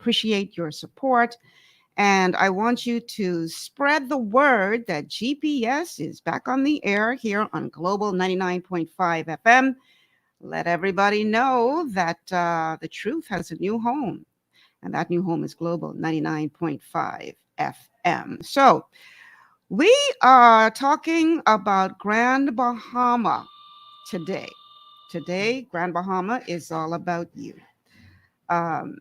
appreciate your support. And I want you to spread the word that GPS is back on the air here on Global 99.5 FM. Let everybody know that the truth has a new home, and that new home is Global 99.5 FM. So, we are talking about Grand Bahama today. Today, Grand Bahama is all about you. Um,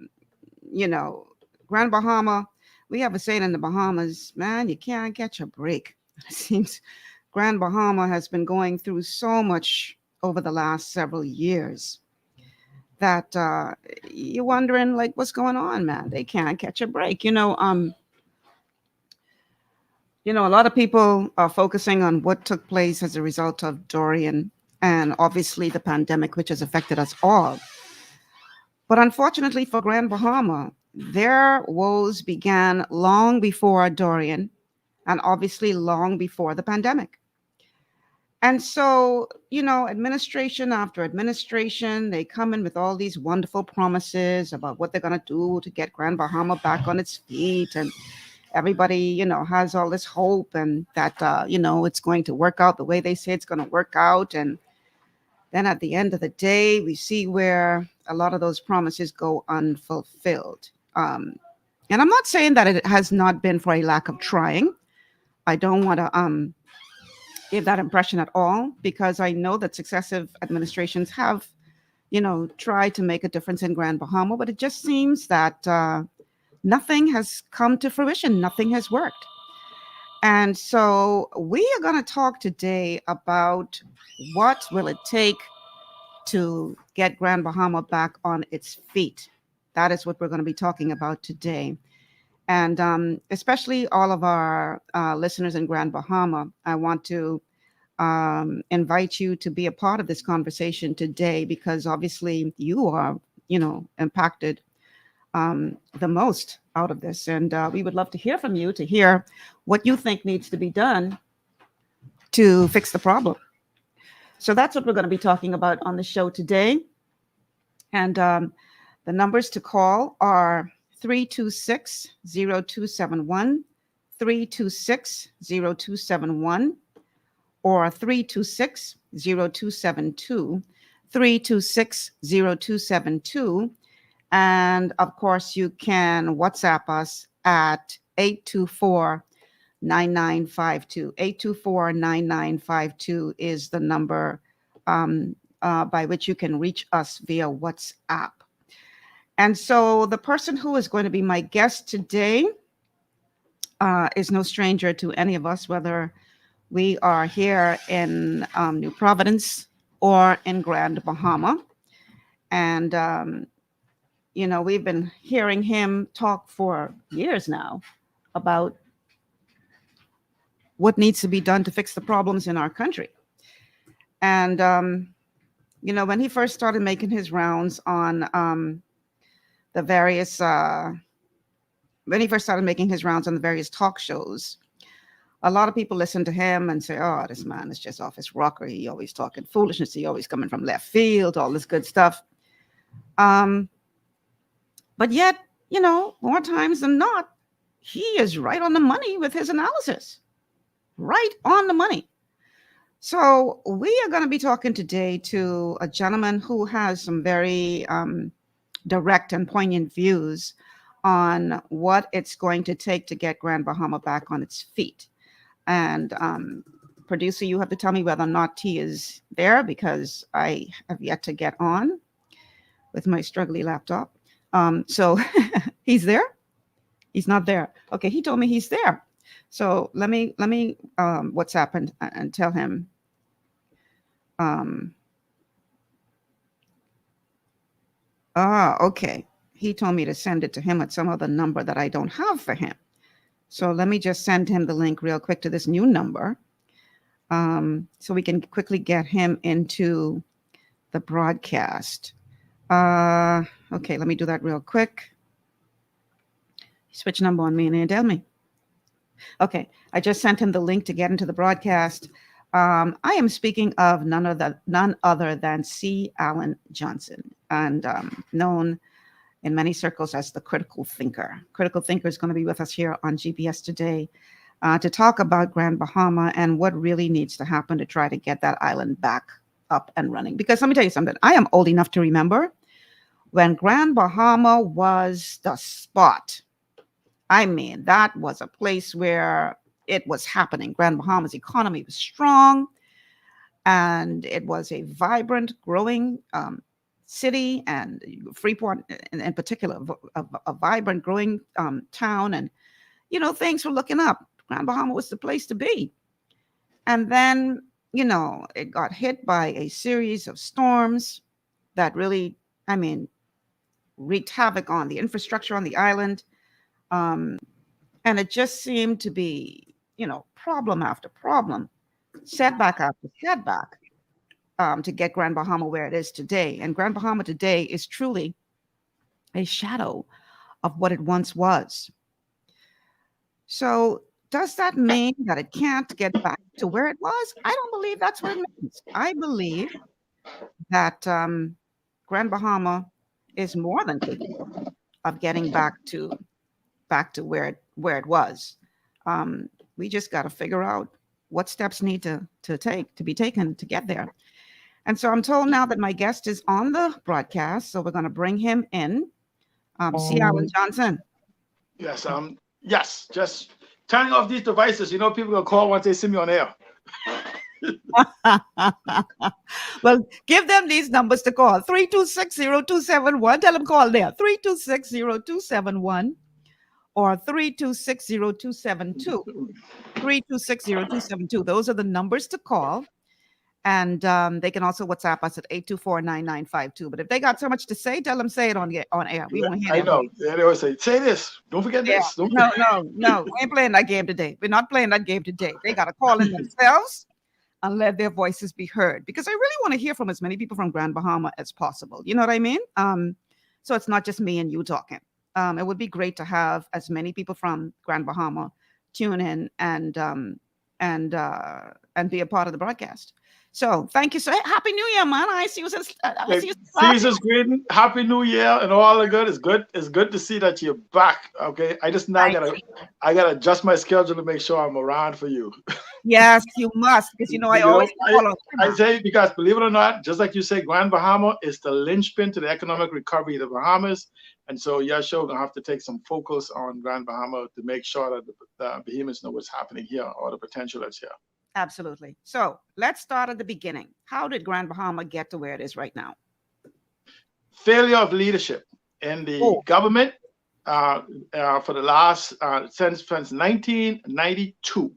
you know, Grand Bahama, we have a saying in the Bahamas, man, you can't catch a break. It seems Grand Bahama has been going through so much over the last several years that you're wondering, like, what's going on, man? They can't catch a break. A lot of people are focusing on what took place as a result of Dorian and obviously the pandemic, which has affected us all. But unfortunately for Grand Bahama, their woes began long before Dorian and obviously long before the pandemic. And so, administration after administration, they come in with all these wonderful promises about what they're going to do to get Grand Bahama back on its feet. And everybody, has all this hope and that, it's going to work out the way they say it's going to work out. And then at the end of the day, we see where a lot of those promises go unfulfilled. And I'm not saying that it has not been for a lack of trying. I don't want to give that impression at all, because I know that successive administrations have, tried to make a difference in Grand Bahama, but it just seems that nothing has come to fruition. Nothing has worked. And so we are going to talk today about what will it take to get Grand Bahama back on its feet. That is what we're going to be talking about today. And especially all of our listeners in Grand Bahama, I want to invite you to be a part of this conversation today, because obviously you are, impacted the most out of this. And we would love to hear from you, to hear what you think needs to be done to fix the problem. So that's what we're going to be talking about on the show today. And the numbers to call are 326-0271, 326-0271, or 326-0272, 326-0272. And of course, you can WhatsApp us at 824-9952. 824-9952 is the number by which you can reach us via WhatsApp. And so the person who is going to be my guest today is no stranger to any of us, whether we are here in New Providence or in Grand Bahama. And we've been hearing him talk for years now about what needs to be done to fix the problems in our country. And, when he first started making his rounds on the various, talk shows, a lot of people listen to him and say, oh, this man is just off his rocker. He always talking foolishness. He always coming from left field, all this good stuff. But yet, more times than not, he is right on the money with his analysis. Right on the money. So we are going to be talking today to a gentleman who has some very direct and poignant views on what it's going to take to get Grand Bahama back on its feet. And producer, you have to tell me whether or not he is there, because I have yet to get on with my struggly laptop. So he's there? He's not there. Okay, he told me he's there. So let me WhatsApp and tell him. Okay. He told me to send it to him at some other number that I don't have for him. So let me just send him the link real quick to this new number, so we can quickly get him into the broadcast. Okay, let me do that real quick. Switch number on me and tell me. Okay, I just sent him the link to get into the broadcast. I am speaking of none other than C. Allen Johnson, and known in many circles as the critical thinker. Critical thinker is going to be with us here on GPS today to talk about Grand Bahama and what really needs to happen to try to get that island back up and running. Because let me tell you something, I am old enough to remember when Grand Bahama was the spot. I mean, that was a place where it was happening. Grand Bahama's economy was strong, and it was a vibrant, growing city, and Freeport in particular, a vibrant, growing town. And, things were looking up. Grand Bahama was the place to be. And then, it got hit by a series of storms that really, I mean, wreaked havoc on the infrastructure on the island. And it just seemed to be, problem after problem, setback after setback, to get Grand Bahama where it is today. And Grand Bahama today is truly a shadow of what it once was. So does that mean that it can't get back to where it was? I don't believe that's what it means. I believe that Grand Bahama is more than capable of getting back to where it was. We just got to figure out what steps need to be taken to get there. And so I'm told now that my guest is on the broadcast, so we're going to bring him in. C. Alan Johnson. Yes, yes, just turning off these devices. People will call once they see me on air. Well, give them these numbers to call. 326-0271. Tell them call there. 326-0271 or 326-0272. 326-0272. Those are the numbers to call. And they can also WhatsApp us at 824-9952. But if they got so much to say, tell them say it on air. We won't hear them. I know. They always say this. Don't forget this. No. We ain't playing that game today. We're not playing that game today. They got to call in themselves and let their voices be heard. Because I really want to hear from as many people from Grand Bahama as possible. You know what I mean? So it's not just me and you talking. It would be great to have as many people from Grand Bahama tune in and be a part of the broadcast. So thank you. So happy New Year, man. I see you since Caesar's greeting. Happy New Year and all the good. It's good to see that you're back. Okay. I gotta adjust my schedule to make sure I'm around for you. Yes, you must, because I always follow. I say, because believe it or not, just like you say, Grand Bahama is the linchpin to the economic recovery of the Bahamas. And so your show gonna have to take some focus on Grand Bahama to make sure that the Bahamians know what's happening here or the potential that's here. Absolutely. So let's start at the beginning. How did Grand Bahama get to where it is right now? Failure of leadership in the government for the last since 1992,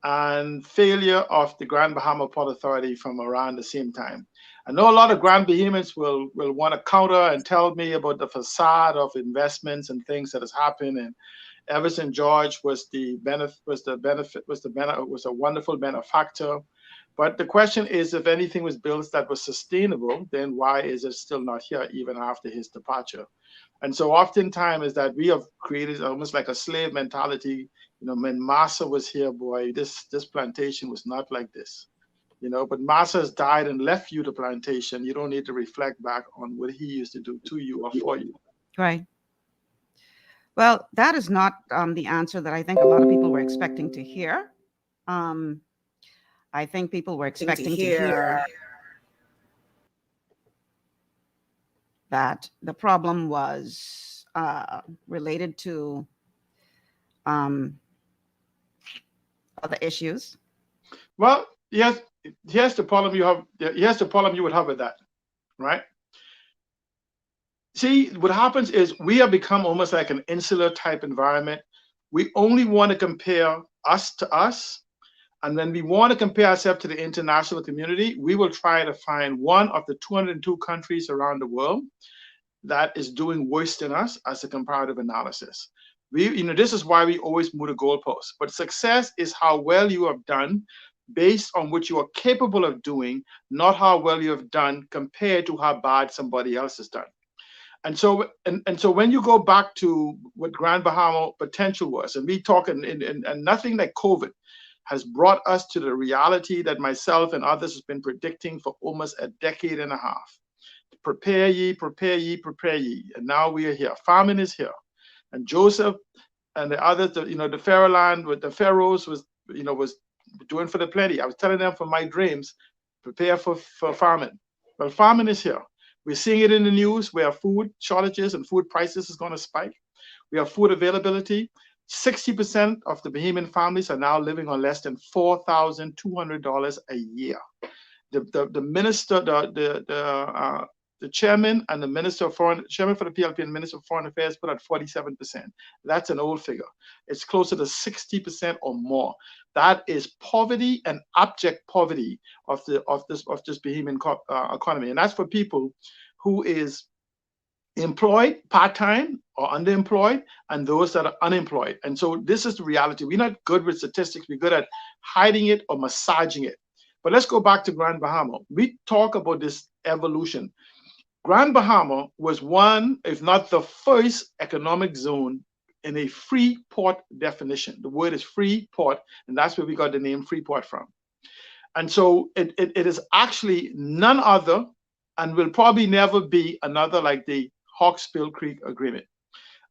and failure of the Grand Bahama Port Authority from around the same time. I know a lot of Grand Bahamians will want to counter and tell me about the facade of investments and things that has happened, and Everson George was a wonderful benefactor. But the question is, if anything was built that was sustainable, then why is it still not here even after his departure? And so oftentimes is that we have created almost like a slave mentality. When Massa was here, boy, this plantation was not like this. But Massa has died and left you the plantation. You don't need to reflect back on what he used to do to you or for you. Right. Well, that is not the answer that I think a lot of people were expecting to hear. I think people were expecting to hear that the problem was related to other issues. Well, yes, here's the problem you have. Here's the problem you would have with that, right? See, what happens is we have become almost like an insular type environment. We only want to compare us to us. And when we want to compare ourselves to the international community, we will try to find one of the 202 countries around the world that is doing worse than us as a comparative analysis. This is why we always move the goalposts. But success is how well you have done based on what you are capable of doing, not how well you have done compared to how bad somebody else has done. And so when you go back to what Grand Bahama potential was, and we talk, and nothing like COVID has brought us to the reality that myself and others have been predicting for almost a decade and a half. prepare ye, prepare ye, prepare ye. And now we are here. Famine is here. And Joseph and the others, the Pharaoh land with the pharaohs was doing for the plenty. I was telling them from my dreams, prepare for famine. Well, famine is here. We're seeing it in the news where food shortages and food prices is going to spike. We have food availability. 60% of the Bahamian families are now living on less than $4,200 a year. The minister, the chairman and the chairman for the PLP and minister of foreign affairs put at 47%. That's an old figure. It's closer to 60% or more. That is poverty and abject poverty of this Bahamian economy, and that's for people who is employed part-time or underemployed, and those that are unemployed. And so this is the reality. We're not good with statistics. We're good at hiding it or massaging it. But let's go back to Grand Bahama. We talk about this evolution. Grand Bahama was one, if not the first economic zone in a free port definition. The word is free port, and that's where we got the name Freeport from. And so it is actually none other, and will probably never be another like the Hawksbill Creek Agreement.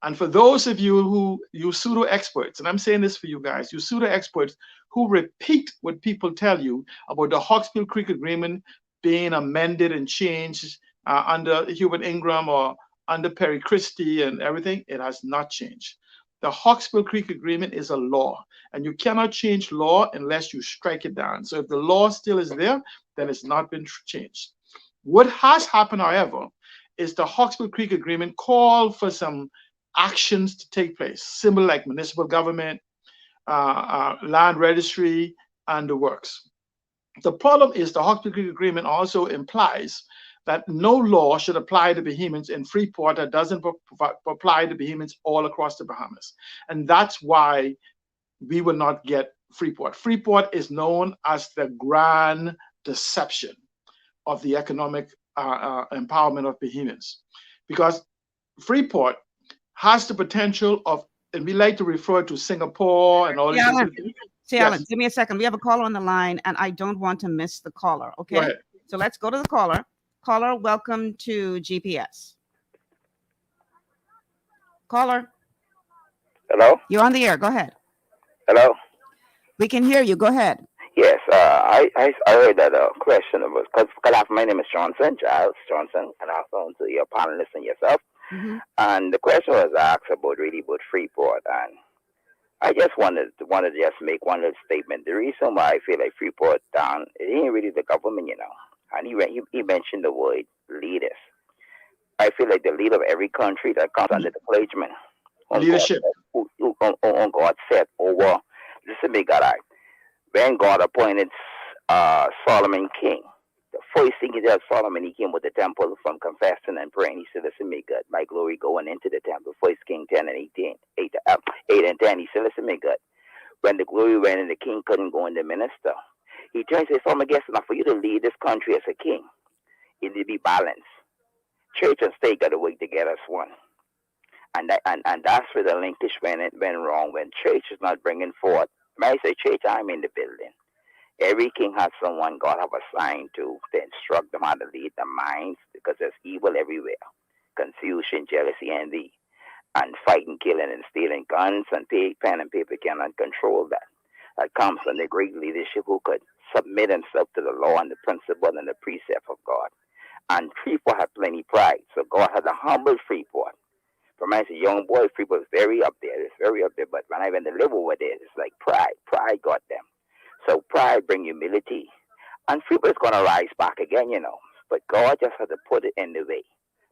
And for those of you pseudo experts, and I'm saying this for you guys, you pseudo experts who repeat what people tell you about the Hawksbill Creek Agreement being amended and changed under Hubert Ingram or under Perry Christie and everything, it has not changed. The Hawksbill Creek Agreement is a law, and you cannot change law unless you strike it down. So if the law still is there, then it's not been changed. What has happened, however, is the Hawksbill Creek Agreement called for some actions to take place, similar like municipal government, land registry, and the works. The problem is the Hawksbill Creek Agreement also implies that no law should apply to Bahamians in Freeport that doesn't apply to Bahamians all across the Bahamas. And that's why we will not get Freeport. Freeport is known as the grand deception of the economic empowerment of Bahamians, because Freeport has the potential of, and we like to refer to Singapore and all these things. Alan, give me a second. We have a caller on the line, and I don't want to miss the caller. Okay, go ahead. So let's go to the caller. Caller, welcome to GPS. Caller. Hello? You're on the air. Go ahead. Hello? We can hear you. Go ahead. Yes, I heard that question was, because my name is Johnson, Giles Johnson, and I phone to your panelists and yourself. Mm-hmm. And the question was asked about Freeport, and I just wanted to just make one little statement. The reason why I feel like Freeport down, it ain't really the government, And he mentioned the word leaders. I feel like the leader of every country that comes under the pledgement. Leadership. On God said over, listen me, God, when God appointed Solomon king, the first thing he did, Solomon, he came with the temple from confessing and praying. He said, listen me, God, my glory going into the temple. 1 King 10 and 18, 8 and 10. He said, listen me, God, when the glory went and the king couldn't go in the minister, he turned and said, Solomon, guess enough for you to lead this country as a king. It need to be balanced. Church and state got to work together as one. And that's where the linkage went wrong, when church is not bringing forth. When I say church, I'm in the building. Every king has someone God have assigned to instruct them how to lead their minds, because there's evil everywhere. Confusion, jealousy, envy, and fighting, killing, and stealing. Guns and pen and paper cannot control that. That comes from the great leadership who could submit himself to the law and the principle and the precept of God. And Freeport had plenty pride, so God had a humble Freeport. For me, as a young boy, Freeport was very up there. It's very up there. But when I went to live over there, it's like pride. Pride got them. So pride bring humility. And Freeport is going to rise back again, But God just had to put it in the way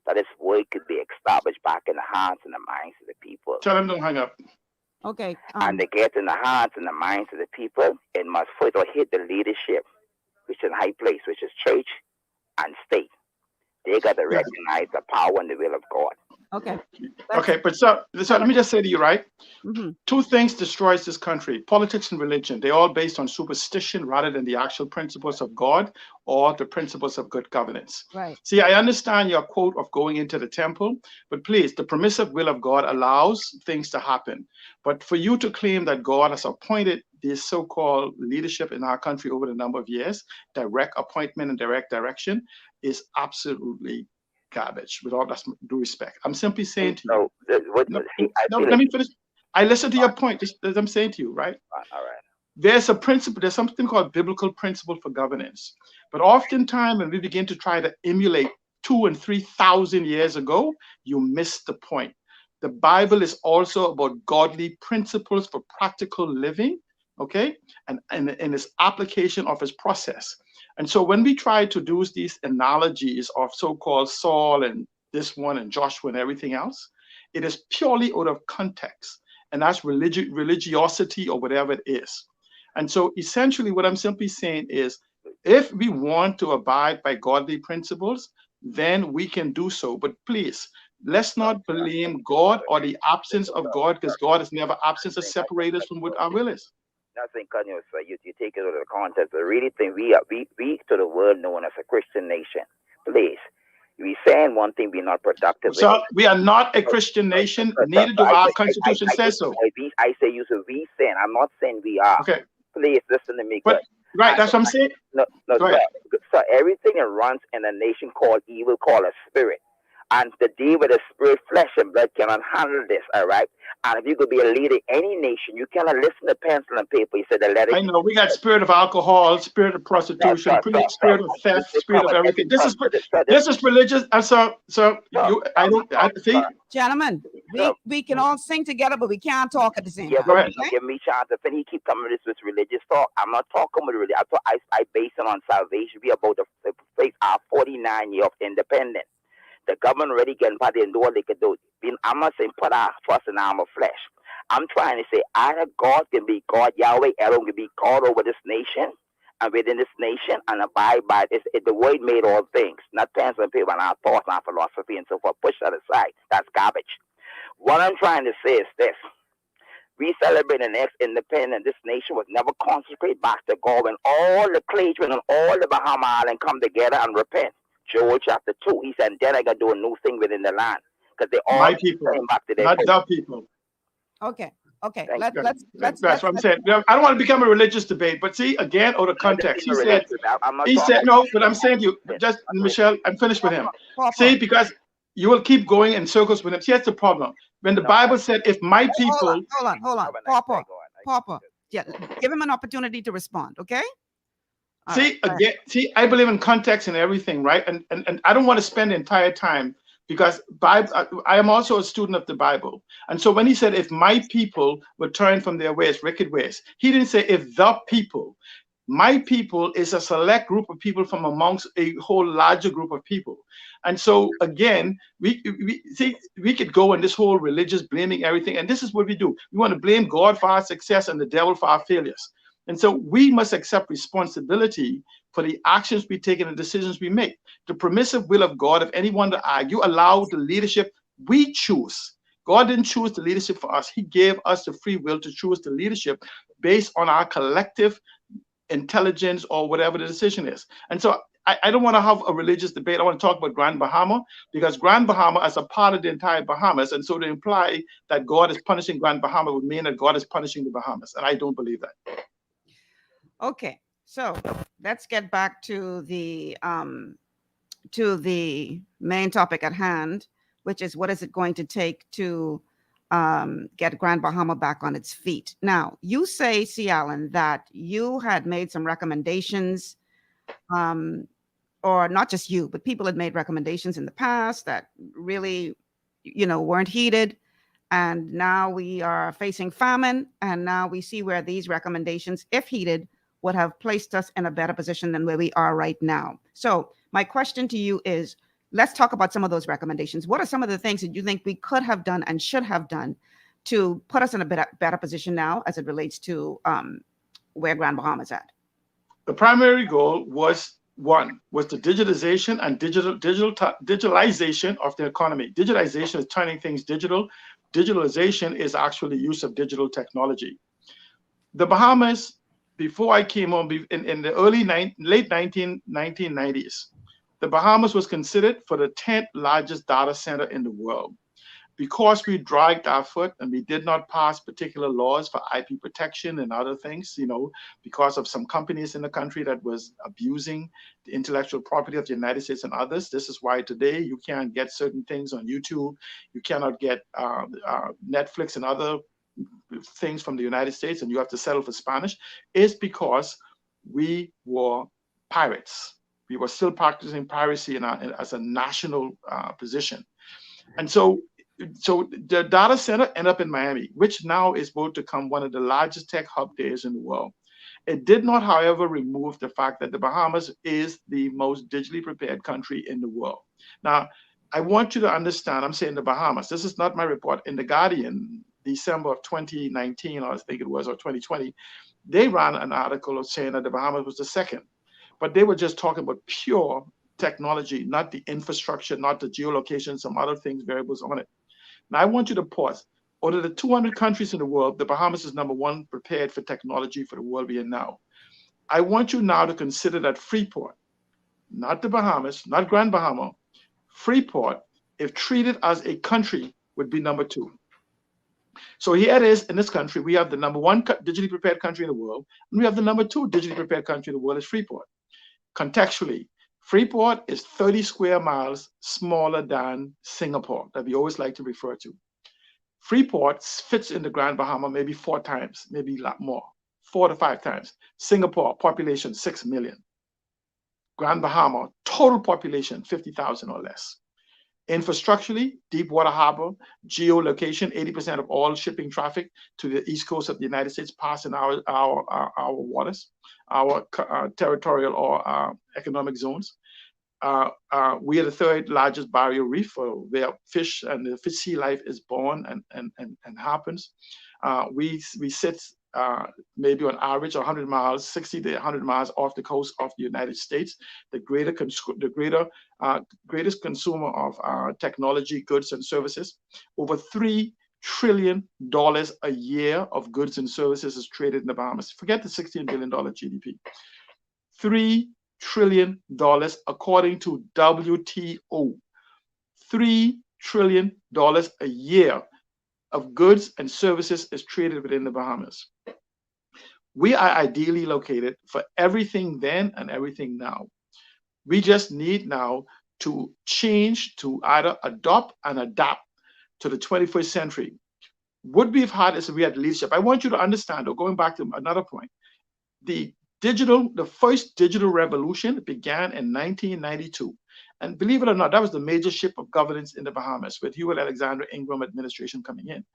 that His word could be established back in the hearts and the minds of the people. Tell him don't hang up. Okay. And to get in the hearts and the minds of the people, it must first hit the leadership, which is in high place, which is church and state. They got to recognize the power and the will of God. Okay. But so let me just say to you, right? Mm-hmm. Two things destroys this country: politics and religion. They're all based on superstition rather than the actual principles of God or the principles of good governance. Right. See, I understand your quote of going into the temple, but please, the permissive will of God allows things to happen. But for you to claim that God has appointed this so-called leadership in our country over the number of years, direct appointment and direct direction, is absolutely garbage. With all due respect, I'm simply saying to you. So, Let me finish. I listen to your point. Just as I'm saying to you, right? All right. There's a principle. There's something called biblical principle for governance. But oftentimes, when we begin to try to emulate 2,000 and 3,000 years ago, you miss the point. The Bible is also about godly principles for practical living, okay, and its application of its process. And so when we try to do these analogies of so-called Saul and this one and Joshua and everything else, it is purely out of context, and that's religiosity or whatever it is. And so essentially what I'm simply saying is, if we want to abide by godly principles, then we can do so. But please, let's not blame God or the absence of God, because God is never absent or separate us from what our will is. Nothing, sir. You take it out of the context. I really think we to the world known as a Christian nation. Please. We saying one thing, we're not productive. So we are not a Christian nation, neither do our constitution say so. I say you should we saying. I'm not saying we are. Okay. Please listen to me. But right, that's what I'm saying. No, sir, everything that runs in a nation called evil, called a spirit. And the deal with the spirit, flesh and blood cannot handle this, all right? And if you could be a leader in any nation, you cannot listen to pencil and paper. You said the letter. I know, we got spirit of alcohol, spirit of prostitution, spirit of theft, spirit of everything. This is religious. So I see. Gentlemen, we can all sing together, but we can't talk at the same time. Go ahead. Give me a chance. If he keep coming with this religious talk, I'm not talking with religion. I base it on salvation. We are about to face our 49 year of independence. The government already getting part and do what they can do. I'm not saying put our trust in arm of flesh. I'm trying to say either God can be God, Yahweh, Elohim can be God over this nation and within this nation and abide by this. The word made all things, not pencil and paper and our thoughts and our philosophy and so forth. Push that aside. That's garbage. What I'm trying to say is this. We celebrate the next independence. This nation was never consecrated back to God when all the Cajun and all the Bahama Island come together and repent. Joel chapter 2, he said, then I got to do a new thing within the land. Because they all my people, came back to their not the people. Okay. That's what I'm saying. I don't want to become a religious debate, but see, again, out of context. He said, no, but I'm saying to you, just, Michelle, I'm finished with him. See, because you will keep going in circles with him. See, that's the problem. When the Bible said, if my people... Hold on. Papa. Yeah, give him an opportunity to respond, okay? See, I believe in context and everything, right? And I don't want to spend the entire time because I am also a student of the Bible. And so when he said, if my people will turn from their ways, wicked ways, he didn't say if the people. My people is a select group of people from amongst a whole larger group of people. And so again, we could go in this whole religious blaming everything. And this is what we do. We want to blame God for our success and the devil for our failures. And so we must accept responsibility for the actions we take and the decisions we make. The permissive will of God, if anyone to argue, allow the leadership we choose. God didn't choose the leadership for us. He gave us the free will to choose the leadership based on our collective intelligence or whatever the decision is. And so I don't want to have a religious debate. I want to talk about Grand Bahama because Grand Bahama is a part of the entire Bahamas. And so to imply that God is punishing Grand Bahama would mean that God is punishing the Bahamas. And I don't believe that. Okay, so let's get back to the main topic at hand, which is what is it going to take to get Grand Bahama back on its feet? Now, you say, C. Allen, that you had made some recommendations, or not just you, but people had made recommendations in the past that really, weren't heeded. And now we are facing famine, and now we see where these recommendations, if heeded, would have placed us in a better position than where we are right now. So my question to you is, let's talk about some of those recommendations. What are some of the things that you think we could have done and should have done to put us in a better position now as it relates to where Grand Bahama is at? The primary goal was the digitization and digitalization of the economy. Digitalization is turning things digital. Digitalization is actually use of digital technology. The Bahamas, before I came home in the late 1990s, the Bahamas was considered for the 10th largest data center in the world. because we dragged our foot and we did not pass particular laws for IP protection and other things, because of some companies in the country that was abusing the intellectual property of the United States and others. This is why today you can't get certain things on YouTube. You cannot get Netflix and other things from the United States, and you have to settle for Spanish, is because we were pirates. We were still practicing piracy as a national position. And so the data center ended up in Miami, which now is about to become one of the largest tech hub days in the world. It did not, however, remove the fact that the Bahamas is the most digitally prepared country in the world. Now, I want you to understand, I'm saying the Bahamas. This is not my report. In The Guardian, December of 2019, I think it was, or 2020, they ran an article saying that the Bahamas was the second. But they were just talking about pure technology, not the infrastructure, not the geolocation, some other things, variables on it. Now, I want you to pause. Out of the 200 countries in the world, the Bahamas is number one prepared for technology for the world we are now. I want you now to consider that Freeport, not the Bahamas, not Grand Bahama, Freeport, if treated as a country, would be number two. So here it is in this country, we have the number one digitally prepared country in the world, and we have the number two digitally prepared country in the world is Freeport. Contextually, Freeport is 30 square miles smaller than Singapore, that we always like to refer to. Freeport fits in the Grand Bahama maybe 4 times, maybe a lot more, 4 to 5 times. Singapore, population 6 million. Grand Bahama, total population 50,000 or less. Infrastructurally, deep water harbor, geolocation, 80% of all shipping traffic to the east coast of the United States pass in our waters, our territorial or economic zones. We are the third largest barrier reef where fish and the fish sea life is born and happens. We sit maybe on average 100 miles, 60 to 100 miles off the coast of the United States. The greatest consumer of technology, goods, and services. Over $3 trillion a year of goods and services is traded in the Bahamas. Forget the $16 billion GDP. $3 trillion according to WTO. $3 trillion a year of goods and services is traded within the Bahamas. We are ideally located for everything then and everything now. We just need now to change, to either adopt and adapt to the 21st century. What we've had is we had leadership. I want you to understand, or going back to another point, the first digital revolution began in 1992. And believe it or not, that was the major shift of governance in the Bahamas with Hewitt Alexander Ingram administration coming in.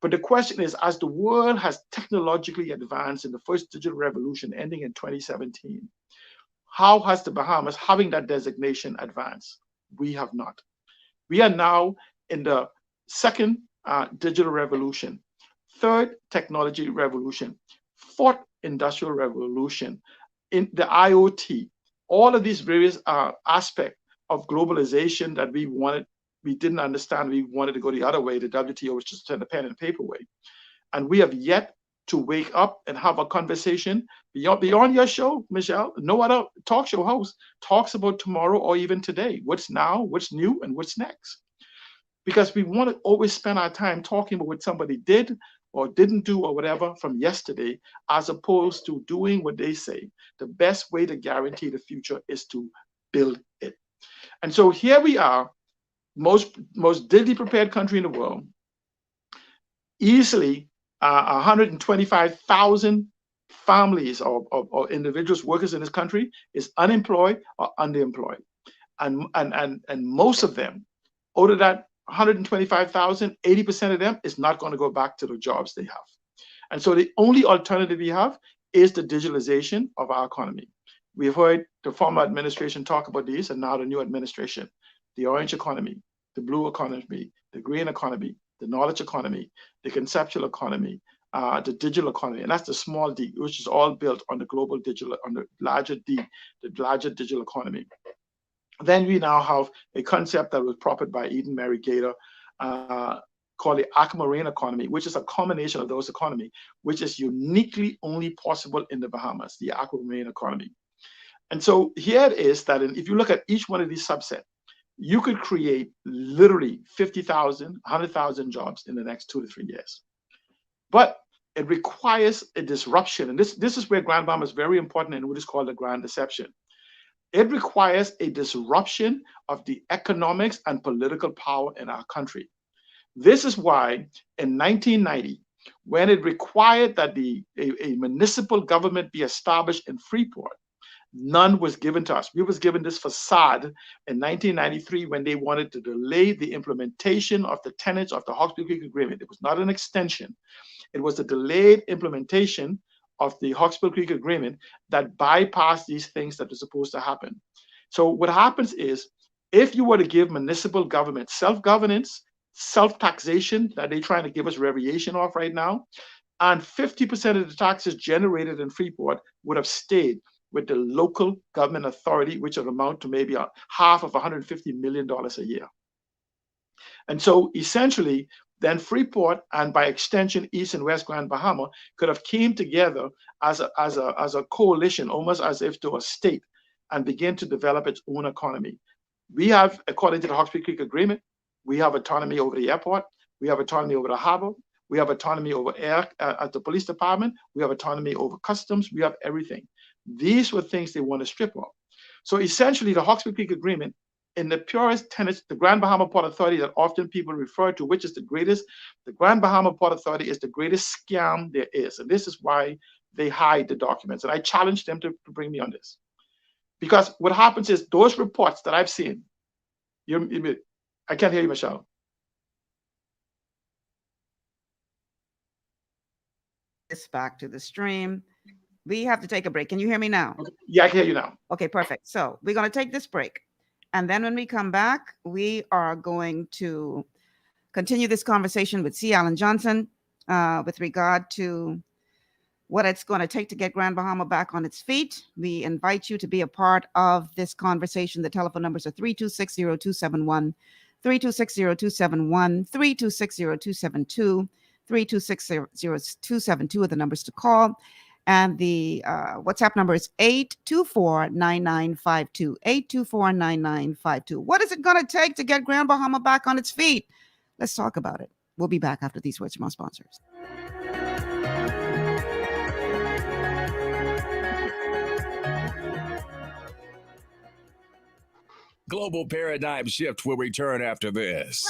But the question is, as the world has technologically advanced in the first digital revolution ending in 2017, how has the Bahamas, having that designation, advanced? We have not. We are now in the second digital revolution, third technology revolution, fourth industrial revolution, in the IoT, all of these various aspects of globalization that we didn't understand. We wanted to go the other way. The WTO was just the pen and paper way. And we have yet to wake up and have a conversation beyond your show, Michelle. No other talk show host talks about tomorrow or even today. What's now, what's new, and what's next? Because we want to always spend our time talking about what somebody did or didn't do or whatever from yesterday, as opposed to doing what they say. The best way to guarantee the future is to build it. And so here we are, most digitally prepared country in the world, easily 125,000 families or individuals, workers in this country is unemployed or underemployed. And most of them, out of that 125,000, 80% of them is not going to go back to the jobs they have. And so the only alternative we have is the digitalization of our economy. We've heard the former administration talk about these, and now the new administration, the orange economy, the blue economy, the green economy, the knowledge economy, the conceptual economy, the digital economy, and that's the small d, which is all built on the global digital, on the larger d, the larger digital economy. Then we now have a concept that was proffered by Eden Mary Gator called the Aca Marine Economy, which is a combination of those economies, which is uniquely only possible in the Bahamas, the Aca Marine Economy. And so here it is that if you look at each one of these subsets, you could create literally 50,000, 100,000 jobs in the next 2 to 3 years. But it requires a disruption. And this is where Grand Bahama is very important in what is called the Grand Deception. It requires a disruption of the economics and political power in our country. This is why in 1990, when it required that a municipal government be established in Freeport, none was given to us. We was given this facade in 1993 when they wanted to delay the implementation of the tenets of the Hawkesbury Creek Agreement. It was not an extension. It was a delayed implementation of the Hawkesbury Creek Agreement that bypassed these things that were supposed to happen. So what happens is, if you were to give municipal government self-governance, self-taxation that they're trying to give us variation of right now, and 50% of the taxes generated in Freeport would have stayed with the local government authority, which would amount to maybe half of $150 million a year. And so essentially, then Freeport, and by extension, East and West Grand Bahama, could have came together as a coalition, almost as if to a state, and begin to develop its own economy. We have, according to the Hawkesbury Creek Agreement, we have autonomy over the airport, we have autonomy over the harbor, we have autonomy over air at the police department, we have autonomy over customs, we have everything. These were things they want to strip off. So essentially, the Hawkesbury Creek Agreement, in the purest tenets, the Grand Bahama Port Authority that often people refer to, which is the greatest, the Grand Bahama Port Authority is the greatest scam there is. And this is why they hide the documents. And I challenge them to bring me on this. Because what happens is those reports that I've seen, I can't hear you, Michelle. This back to the stream. We have to take a break. Can you hear me now? Okay. Yeah, I can hear you now. Okay, perfect. So we're going to take this break. And then when we come back, we are going to continue this conversation with C. Alan Johnson with regard to what it's going to take to get Grand Bahama back on its feet. We invite you to be a part of this conversation. The telephone numbers are 326-0271, 326-0271, 326-0272, 326-0272 are the numbers to call. And the WhatsApp number is 824-9952, 824-9952. What is it going to take to get Grand Bahama back on its feet? Let's talk about it. We'll be back after these words from our sponsors. Global Paradigm Shift will return after this.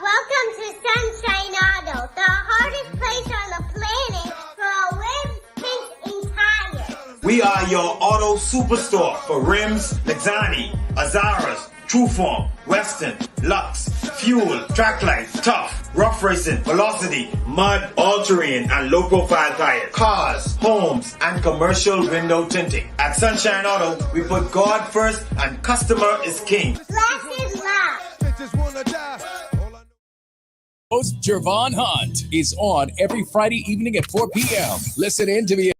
Welcome to Sunshine Auto, the hardest place on the planet for rims, tints, and tires. We are your auto superstore for rims, Lexani, Azaras, Trueform, Western, Lux, Fuel, Tracklight, Tough, Rough Racing, Velocity, Mud, All-Terrain, and low-profile tires. Cars, homes, and commercial window tinting. At Sunshine Auto, we put God first and customer is king. Blessed love. Host Jervon Hunt is on every Friday evening at 4 p.m. Listen in to the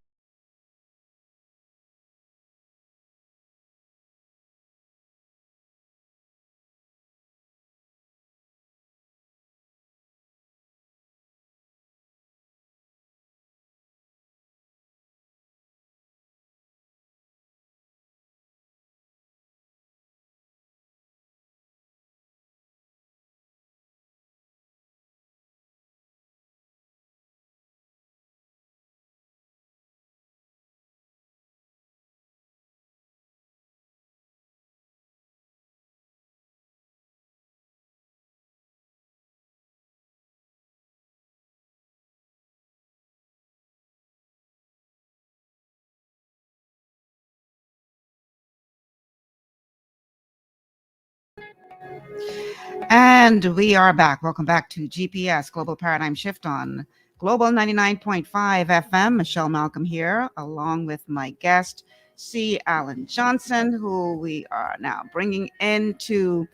And we are back. Welcome back to GPS, Global Paradigm Shift on Global 99.5 FM. Michelle Malcolm here, along with my guest, C. Alan Johnson, who we are now bringing into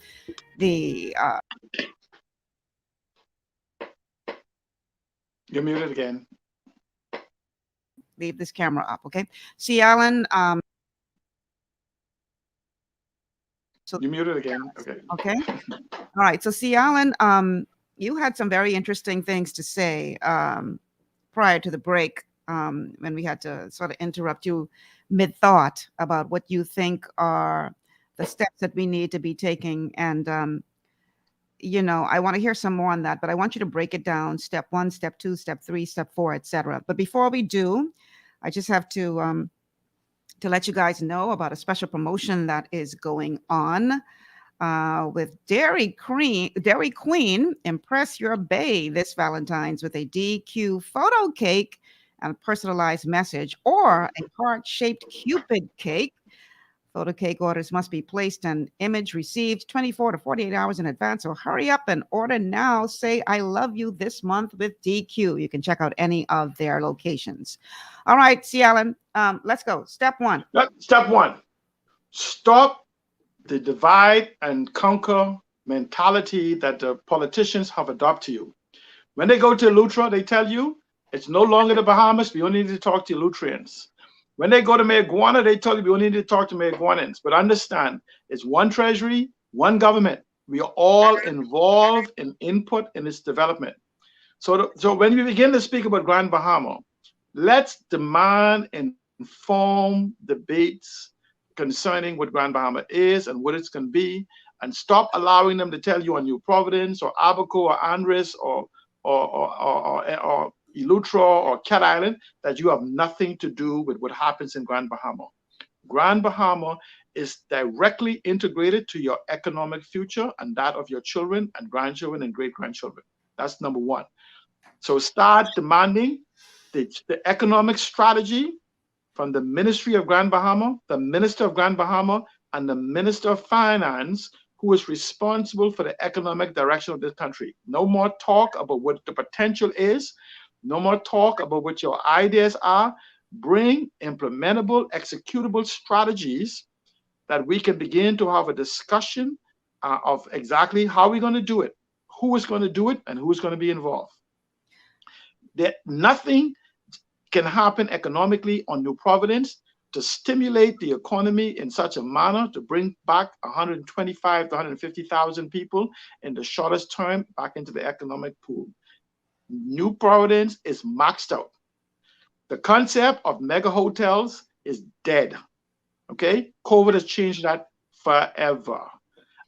the... You're muted again. Leave this camera up, okay? C. Alan... So you muted again. Okay. Okay. All right. So, C. Alan, you had some very interesting things to say prior to the break when we had to sort of interrupt you mid-thought about what you think are the steps that we need to be taking. And, I want to hear some more on that, but I want you to break it down, step 1, step 2, step 3, step 4, etc. But before we do, I just have to let you guys know about a special promotion that is going on with Dairy Queen. Impress your bae this Valentine's with a DQ photo cake and a personalized message, or a heart-shaped Cupid cake. Photo cake orders must be placed and image received 24 to 48 hours in advance. So hurry up and order now. Say I love you this month with DQ. You can check out any of their locations. All right, C. Allen, let's go. Step 1. Step 1, stop the divide and conquer mentality that the politicians have adopted to you. When they go to Lutra, they tell you it's no longer the Bahamas. We only need to talk to Lutrians. When they go to Mayaguana, they tell you we only need to talk to Mayaguanans. But understand, it's one treasury, one government. We are all involved in input in its development. So when we begin to speak about Grand Bahama, let's demand informed debates concerning what Grand Bahama is and what it's going to be, and stop allowing them to tell you on New Providence or Abaco or Andres or Eleuthera or Cat Island that you have nothing to do with what happens in Grand Bahama. Grand Bahama is directly integrated to your economic future and that of your children and grandchildren and great-grandchildren. That's number 1. So start demanding the economic strategy from the Ministry of Grand Bahama, the Minister of Grand Bahama, and the Minister of Finance, who is responsible for the economic direction of this country. No more talk about what the potential is. No more talk about what your ideas are. Bring implementable, executable strategies that we can begin to have a discussion of exactly how we're going to do it, who is going to do it, and who is going to be involved. Nothing can happen economically on New Providence to stimulate the economy in such a manner to bring back 125 to 150,000 people in the shortest term back into the economic pool. New Providence is maxed out. The concept of mega hotels is dead. Okay? COVID has changed that forever.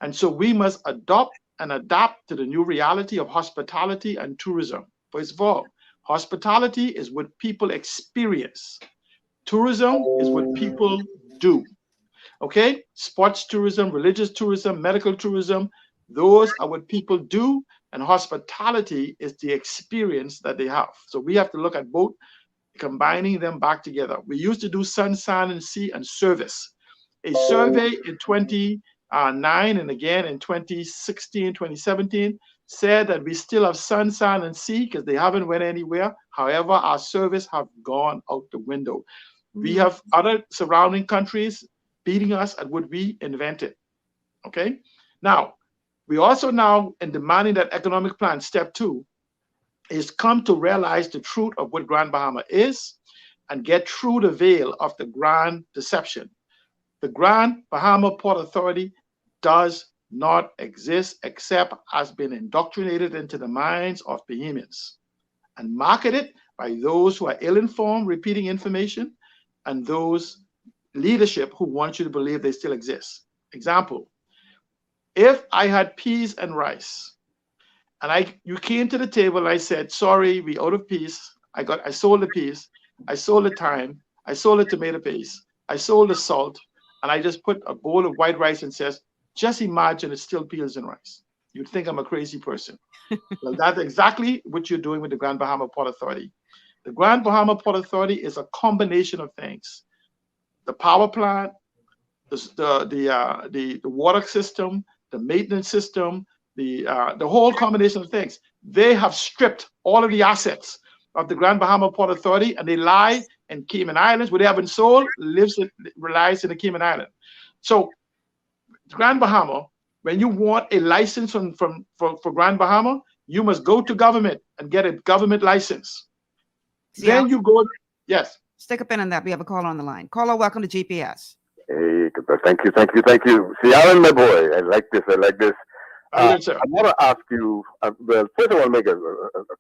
And so we must adopt and adapt to the new reality of hospitality and tourism. First of all, hospitality is what people experience. Tourism is what people do. Okay? Sports tourism, religious tourism, medical tourism, those are what people do, and hospitality is the experience that they have. So we have to look at both, combining them back together. We used to do sun, sand, and sea and service. A survey in 2009 and again in 2016, 2017 said that we still have sun, sand, and sea because they haven't went anywhere. However, our service have gone out the window. We have other surrounding countries beating us at what we invented. Okay? Now, we also now, in demanding that economic plan, step 2, is come to realize the truth of what Grand Bahama is and get through the veil of the grand deception. The Grand Bahama Port Authority does not exist except has been indoctrinated into the minds of Bahamians and marketed by those who are ill-informed, repeating information, and those leadership who want you to believe they still exist. Example, if I had peas and rice, and you came to the table and I said, sorry, we out of peas. I sold the peas, I sold the thyme, I sold the tomato paste, I sold the salt, and I just put a bowl of white rice and says, just imagine it's still peas and rice. You'd think I'm a crazy person. Well, that's exactly what you're doing with the Grand Bahama Port Authority. The Grand Bahama Port Authority is a combination of things. The power plant, the water system, the maintenance system, the whole combination of things. They have stripped all of the assets of the Grand Bahama Port Authority, and they lie in Cayman Islands, where they have been sold, relies in the Cayman Islands. So Grand Bahama, when you want a license for Grand Bahama, you must go to government and get a government license. Yeah. Then you go, yes. Stick a pin in that. We have a caller on the line. Caller, welcome to GPS. Hey, thank you. See, Alan, my boy, I like this. I want to ask you, well, first I want to make a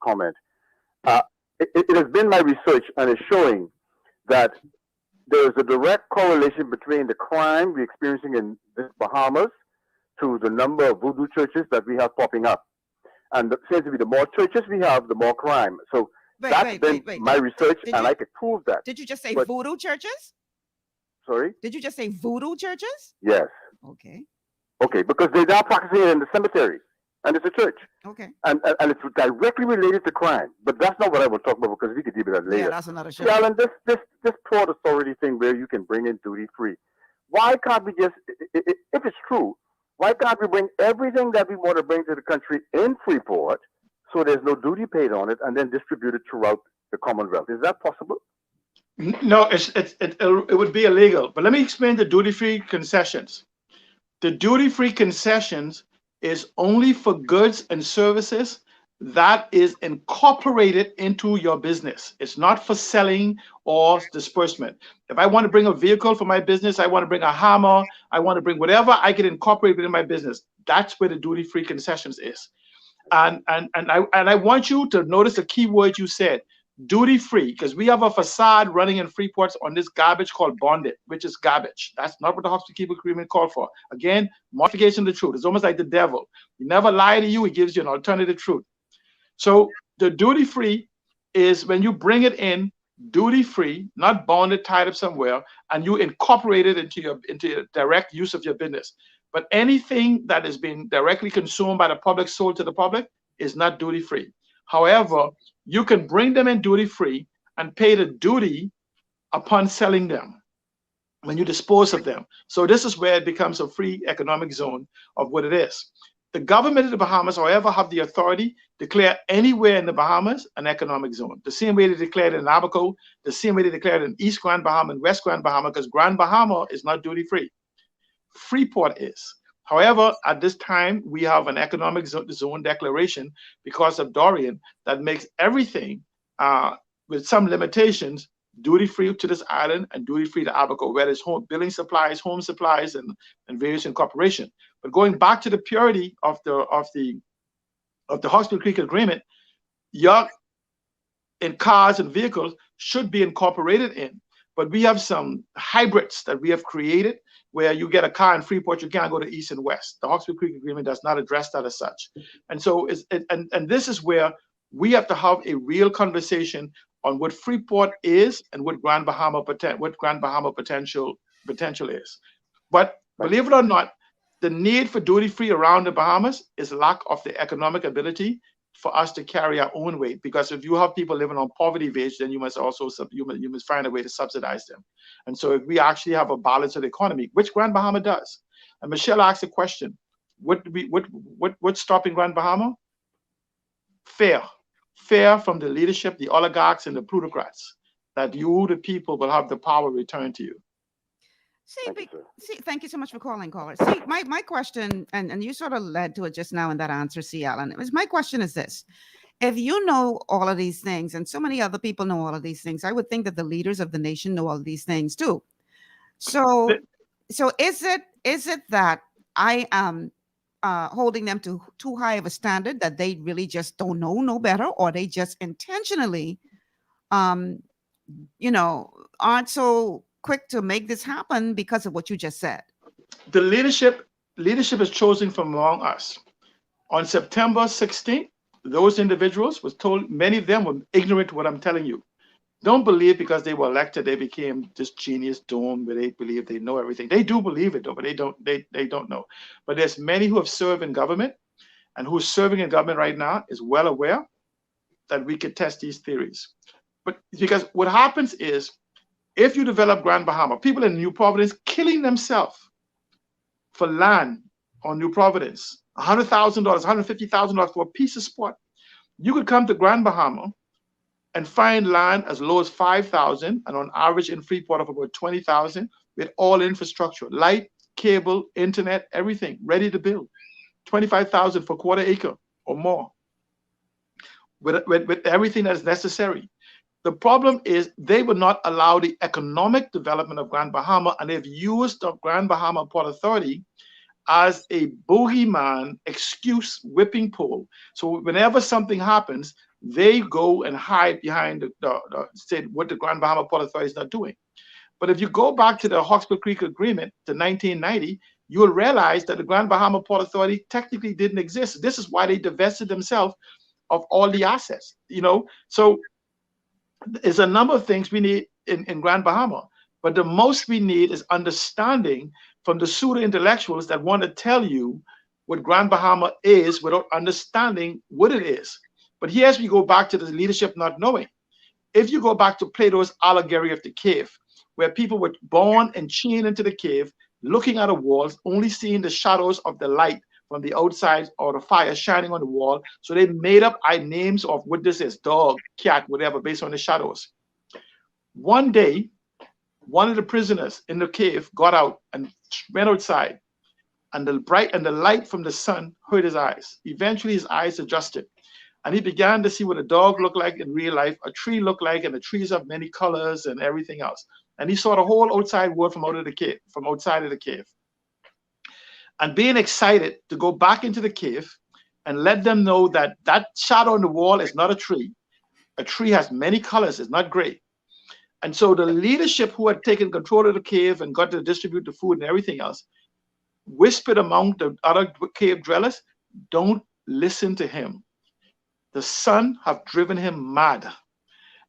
comment. It has been my research and it's showing that there's a direct correlation between the crime we're experiencing in the Bahamas to the number of voodoo churches that we have popping up. And it seems to be the more churches we have, the more crime. So that's been my research, and I could prove that. Did you just say voodoo churches? Sorry? Did you just say voodoo churches? Yes. Okay. Okay, because they're now practicing it in the cemetery, and it's a church. Okay. And it's directly related to crime. But that's not what I want to talk about, because we could deal with that later. Yeah, that's another show. See, Alan, this Port Authority thing where you can bring in duty-free, why can't we just, if it's true, why can't we bring everything that we want to bring to the country in Freeport so there's no duty paid on it, and then distribute it throughout the Commonwealth? Is that possible? No, it would be illegal. But let me explain the duty-free concessions. The duty-free concessions is only for goods and services that is incorporated into your business. It's not for selling or disbursement. If I want to bring a vehicle for my business, I want to bring a hammer, I want to bring whatever I can incorporate within my business. That's where the duty-free concessions is. And I want you to notice a key word you said, duty-free, because we have a facade running in Freeport on this garbage called bonded, which is garbage. That's not what the Hospital Agreement called for. Again, modification of the truth. It's almost like the devil. He never lie to you. He gives you an alternative truth. So the duty-free is when you bring it in duty-free, not bonded, tied up somewhere, and you incorporate it into your direct use of your business. But anything that is being directly consumed by the public, sold to the public, is not duty-free. However, you can bring them in duty-free and pay the duty upon selling them when you dispose of them. So this is where it becomes a free economic zone of what it is. The government of the Bahamas, however, have the authority to declare anywhere in the Bahamas an economic zone. The same way they declared it in Abaco, the same way they declared it in East Grand Bahama and West Grand Bahama, because Grand Bahama is not duty-free. Freeport is. However, at this time, we have an economic zone declaration because of Dorian that makes everything with some limitations duty-free to this island and duty-free to Abaco, where there's building supplies, home supplies, and various incorporation. But going back to the purity of the Hospital Creek Agreement, yacht and cars and vehicles should be incorporated in. But we have some hybrids that we have created where you get a car in Freeport, you can't go to East and West. The Hospital Creek Agreement does not address that as such. And so and this is where we have to have a real conversation on what Freeport is and what Grand Bahama potential is. But believe it or not, the need for duty-free around the Bahamas is lack of the economic ability for us to carry our own weight. Because if you have people living on poverty wage, then you must also you must find a way to subsidize them. And so if we actually have a balance of the economy, which Grand Bahama does. And Michelle asked a question: what's stopping Grand Bahama? Fear from the leadership, the oligarchs, and the plutocrats, that you, the people, will have the power returned to you. Thank you so much for calling, caller. See, my question, and you sort of led to it just now in that answer, C. Allen. My question is this: if you know all of these things, and so many other people know all of these things, I would think that the leaders of the nation know all of these things too. So is it that I am holding them to too high of a standard, that they really just don't know no better, or they just intentionally, aren't so quick to make this happen because of what you just said? The leadership is chosen from among us. On September 16th, those individuals was told, many of them were ignorant to what I'm telling you. Don't believe because they were elected, they became this genius dome where they believe they know everything. They do believe it though, but they don't know. But there's many who have served in government, and who's serving in government right now is well aware that we could test these theories. But because what happens is, if you develop Grand Bahama, people in New Providence killing themselves for land on New Providence, $100,000, $150,000 for a piece of spot. You could come to Grand Bahama and find land as low as $5,000, and on average in Freeport of about $20,000, with all infrastructure, light, cable, internet, everything ready to build. $25,000 for quarter acre or more, with everything that is necessary. The problem is they would not allow the economic development of Grand Bahama, and they've used the Grand Bahama Port Authority as a boogeyman excuse whipping pole. So whenever something happens, they go and hide behind the state what the Grand Bahama Port Authority is not doing. But if you go back to the Hawksbill Creek Agreement to 1990, you will realize that the Grand Bahama Port Authority technically didn't exist. This is why they divested themselves of all the assets. So there's a number of things we need in Grand Bahama, but the most we need is understanding from the pseudo intellectuals that want to tell you what Grand Bahama is without understanding what it is. But here's we go back to the leadership not knowing. If you go back to Plato's allegory of the cave, where people were born and chained into the cave, looking at the walls, only seeing the shadows of the light from the outside or the fire shining on the wall. So they made up names of what this is, dog, cat, whatever, based on the shadows. One day, one of the prisoners in the cave got out and went outside, and the light from the sun hurt his eyes. Eventually, his eyes adjusted, and he began to see what a dog looked like in real life, a tree looked like, and the trees have many colors and everything else. And he saw the whole outside world from outside of the cave. And being excited to go back into the cave and let them know that that shadow on the wall is not a tree. A tree has many colors, it's not gray. And so the leadership who had taken control of the cave and got to distribute the food and everything else whispered among the other cave dwellers, don't listen to him. The sun have driven him mad,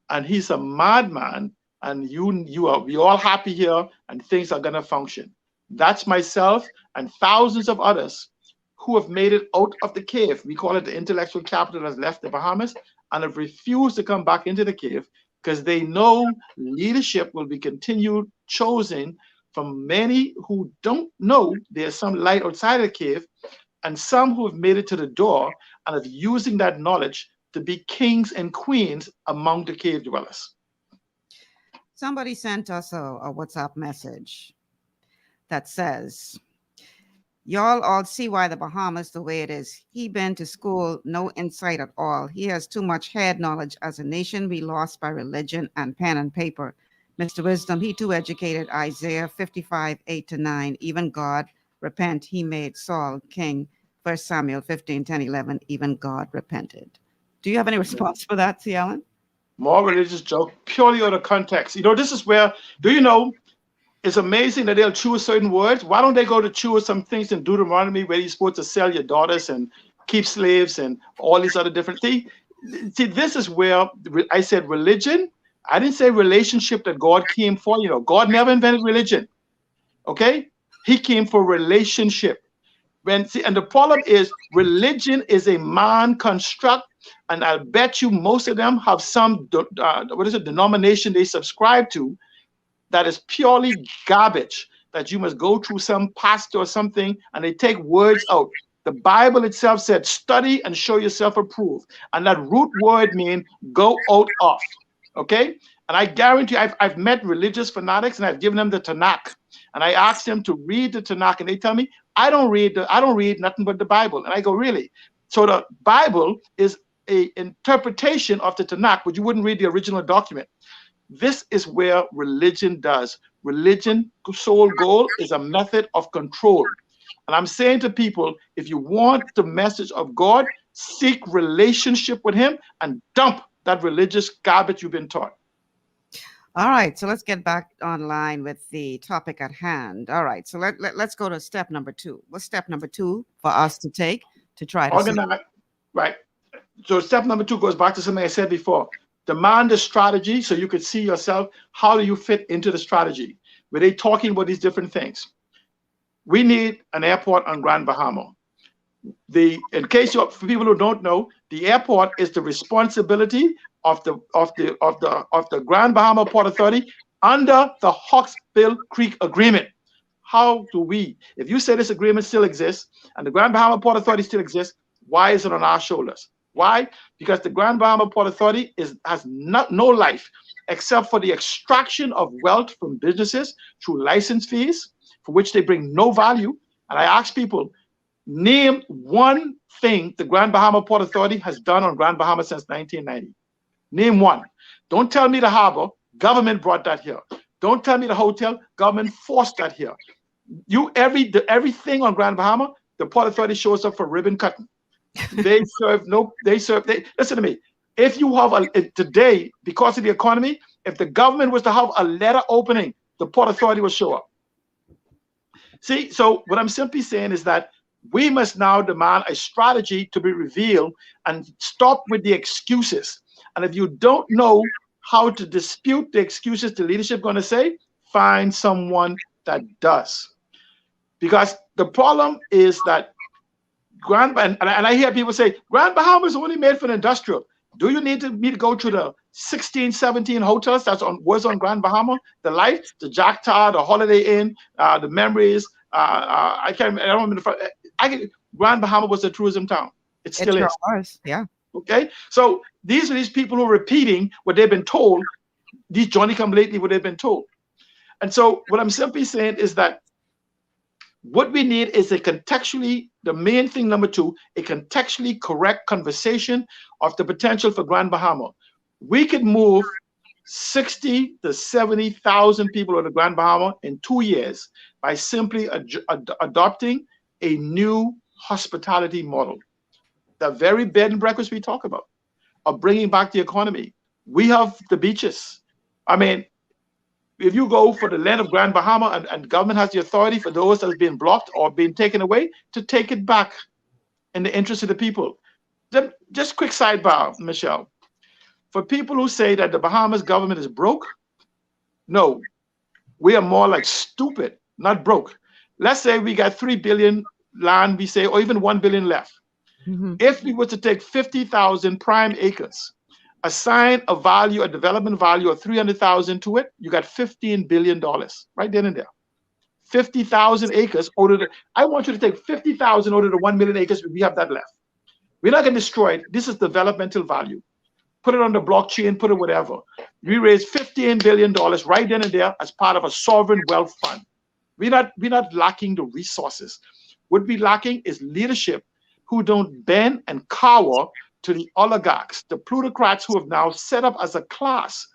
and he's a madman, and we all happy here, and things are gonna function. That's myself and thousands of others who have made it out of the cave. We call it the intellectual capital that's left the Bahamas, and have refused to come back into the cave because they know leadership will be continued chosen from many who don't know there's some light outside of the cave, and some who have made it to the door and are using that knowledge to be kings and queens among the cave dwellers. Somebody sent us a WhatsApp message that says, y'all all see why the Bahamas the way it is. He been to school, no insight at all. He has too much head knowledge. As a nation, we lost by religion and pen and paper. Mr. Wisdom, he too educated. Isaiah 55, 8-9. Even God, repent, he made Saul king. 1 Samuel 15, 10, 11. Even God repented. Do you have any response for that, C. Allen? More religious joke, purely out of context. This is where, it's amazing that they'll choose certain words. Why don't they go to choose some things in Deuteronomy where you're supposed to sell your daughters and keep slaves and all these other different things? See, this is where I said religion. I didn't say relationship that God came for. God never invented religion. Okay? He came for relationship. And the problem is religion is a man construct, and I'll bet you most of them have some denomination they subscribe to that is purely garbage, that you must go through some pastor or something, and they take words out. The Bible itself said, study and show yourself approved. And that root word means go out of, okay? And I guarantee I've met religious fanatics, and I've given them the Tanakh. And I asked them to read the Tanakh, and they tell me, I don't read nothing but the Bible. And I go, really? So the Bible is an interpretation of the Tanakh, but you wouldn't read the original document. This is where religion does. Religion, sole goal, is a method of control. And I'm saying to people, if you want the message of God, seek relationship with him and dump that religious garbage you've been taught. All right, so let's get back online with the topic at hand. All right, so let's go to step number 2. What's step number 2 for us to take to try to organize? Right. So step number 2 goes back to something I said before. Demand a strategy so you could see yourself. How do you fit into the strategy? Were they talking about these different things? We need an airport on Grand Bahama. In case for people who don't know, the airport is the responsibility of the Grand Bahama Port Authority under the Hawksbill Creek Agreement. How do we, if you say this agreement still exists and the Grand Bahama Port Authority still exists, why is it on our shoulders? Why? Because the Grand Bahama Port Authority has no life except for the extraction of wealth from businesses through license fees, for which they bring no value. And I ask people, name one thing the Grand Bahama Port Authority has done on Grand Bahama since 1990. Name one. Don't tell me the harbor. Government brought that here. Don't tell me the hotel. Government forced that here. Everything on Grand Bahama, the Port Authority shows up for ribbon cutting. Listen to me. If you have today, because of the economy, if the government was to have a letter opening the Port Authority will show up. See, so what I'm simply saying is that we must now demand a strategy to be revealed and stop with the excuses. And if you don't know how to dispute the excuses the leadership going to say, find someone that does. Because the problem is that and I hear people say, Grand Bahama is only made for an industrial. Do you need me to go to the 16, 17 hotels was on Grand Bahama? The Light, the Jacktar, the Holiday Inn, the Memories. Grand Bahama was a tourism town. It still is. Was, yeah. Okay, so these are these people who are repeating what they've been told. These Johnny come lately, what they've been told. And so what I'm simply saying is that what we need is the main thing, number two, a contextually correct conversation of the potential for Grand Bahama. We could move 60 to 70,000 people to the Grand Bahama in 2 years by simply adopting a new hospitality model. The very bed and breakfast we talk about, of bringing back the economy. We have the beaches. I mean, if you go for the land of Grand Bahama and government has the authority for those that have been blocked or been taken away to take it back in the interest of the people. Just quick sidebar, Michelle. For people who say that the Bahamas government is broke, no, we are more like stupid, not broke. Let's say we got 3 billion land, we say, or even 1 billion left. Mm-hmm. If we were to take 50,000 prime acres, assign a value, a development value of 300,000 to it, you got $15 billion right then and there. 50,000 acres. I want you to take 50,000 out of the 1 million acres. We have that left. We're not going to destroy it. This is developmental value. Put it on the blockchain, put it whatever. We raised $15 billion right then and there as part of a sovereign wealth fund. We're not lacking the resources. What we're lacking is leadership who don't bend and cower to the oligarchs, the plutocrats who have now set up as a class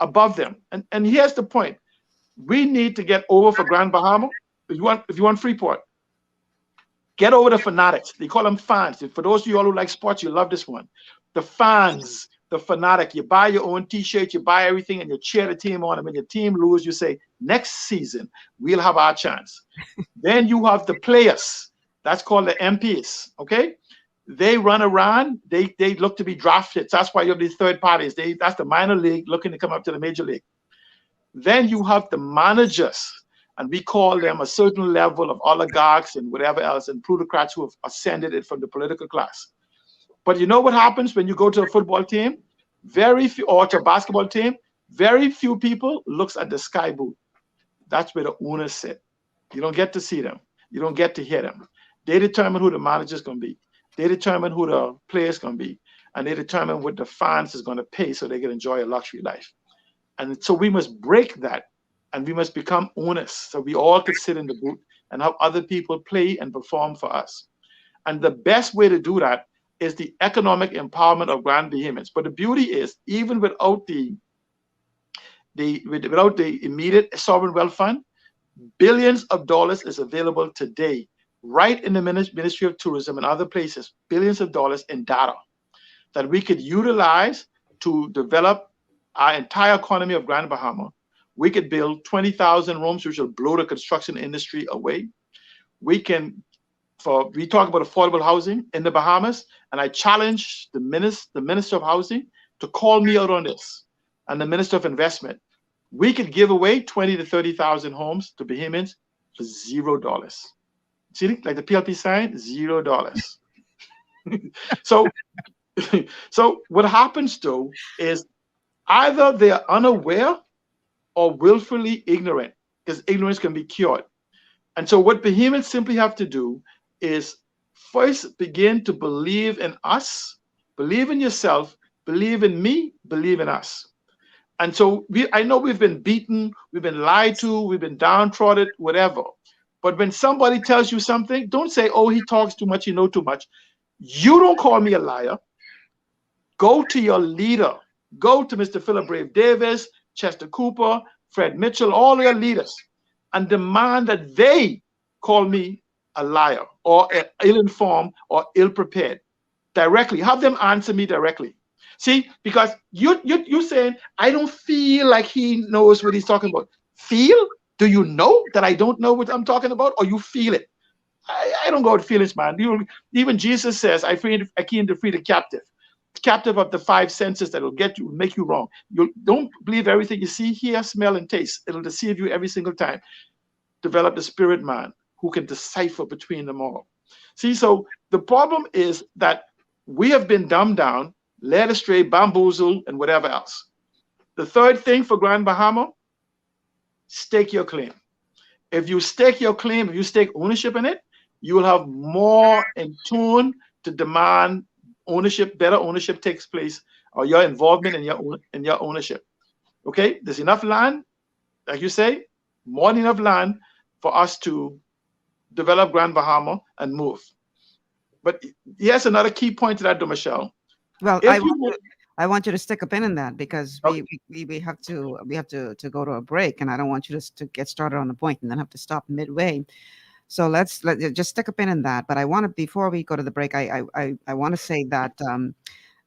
above them. And here's the point. We need to get over for Grand Bahama. If you want Freeport, get over the fanatics. They call them fans. For those of you all who like sports, you love this one. The fans, the fanatic. You buy your own T-shirt, you buy everything, and you cheer the team on. And when your team loses, you say, next season, we'll have our chance. Then you have the players. That's called the MPs, okay? They run around, they look to be drafted. That's why you have these third parties. That's the minor league looking to come up to the major league. Then you have the managers, and we call them a certain level of oligarchs and whatever else, and plutocrats who have ascended it from the political class. But you know what happens when you go to a football team? Very few, or to a basketball team, very few people looks at the sky booth. That's where the owners sit. You don't get to see them. You don't get to hear them. They determine who the manager's going to be. They determine who the player's going to be. And they determine what the fans is going to pay so they can enjoy a luxury life. And so we must break that, and we must become owners so we all could sit in the booth and have other people play and perform for us. And the best way to do that is the economic empowerment of Grand Bahamians. But the beauty is, even without the immediate sovereign wealth fund, billions of dollars is available today, right in the Ministry of Tourism and other places, billions of dollars in data that we could utilize to develop our entire economy of Grand Bahama. We could build 20,000 rooms, which will blow the construction industry away. We talk about affordable housing in the Bahamas, and I challenge the Minister of Housing to call me out on this, and the Minister of Investment. We could give away 20 to 30,000 homes to Bahamians for $0. See, like the PLP sign, $0. So what happens though is either they are unaware or willfully ignorant, because ignorance can be cured. And so what Bahamians simply have to do is first begin to believe in us, believe in yourself, believe in me, believe in us. And so I know we've been beaten, we've been lied to, we've been downtrodden, whatever. But when somebody tells you something, don't say, oh, he talks too much, he knows too much. You don't call me a liar. Go to your leader. Go to Mr. Philip Brave Davis, Chester Cooper, Fred Mitchell, all your leaders, and demand that they call me a liar or ill-informed or ill-prepared directly. Have them answer me directly. See, because you're saying, I don't feel like he knows what he's talking about. feel? Do you know that I don't know what I'm talking about, or you feel it? I don't go with feelings, man. Even Jesus says, I came to free the captive of the five senses that will get you, make you wrong. You don't believe everything you see, hear, smell, and taste. It'll deceive you every single time. Develop the spirit man who can decipher between them all. See, so the problem is that we have been dumbed down, led astray, bamboozled, and whatever else. The third thing for Grand Bahama, stake your claim. If you stake your claim, if you stake ownership in it, you will have more in tune to demand ownership, better ownership takes place, or your involvement in your ownership. Okay, there's enough land, like you say, more than enough land for us to develop Grand Bahama and move. But here's another key point to that, though, Michelle. Well, If you I want you to stick a pin in that because Okay. we have to go to a break, and I don't want you to get started on a point and then have to stop midway. So let just stick a pin in that. But I want to, before we go to the break, I want to say that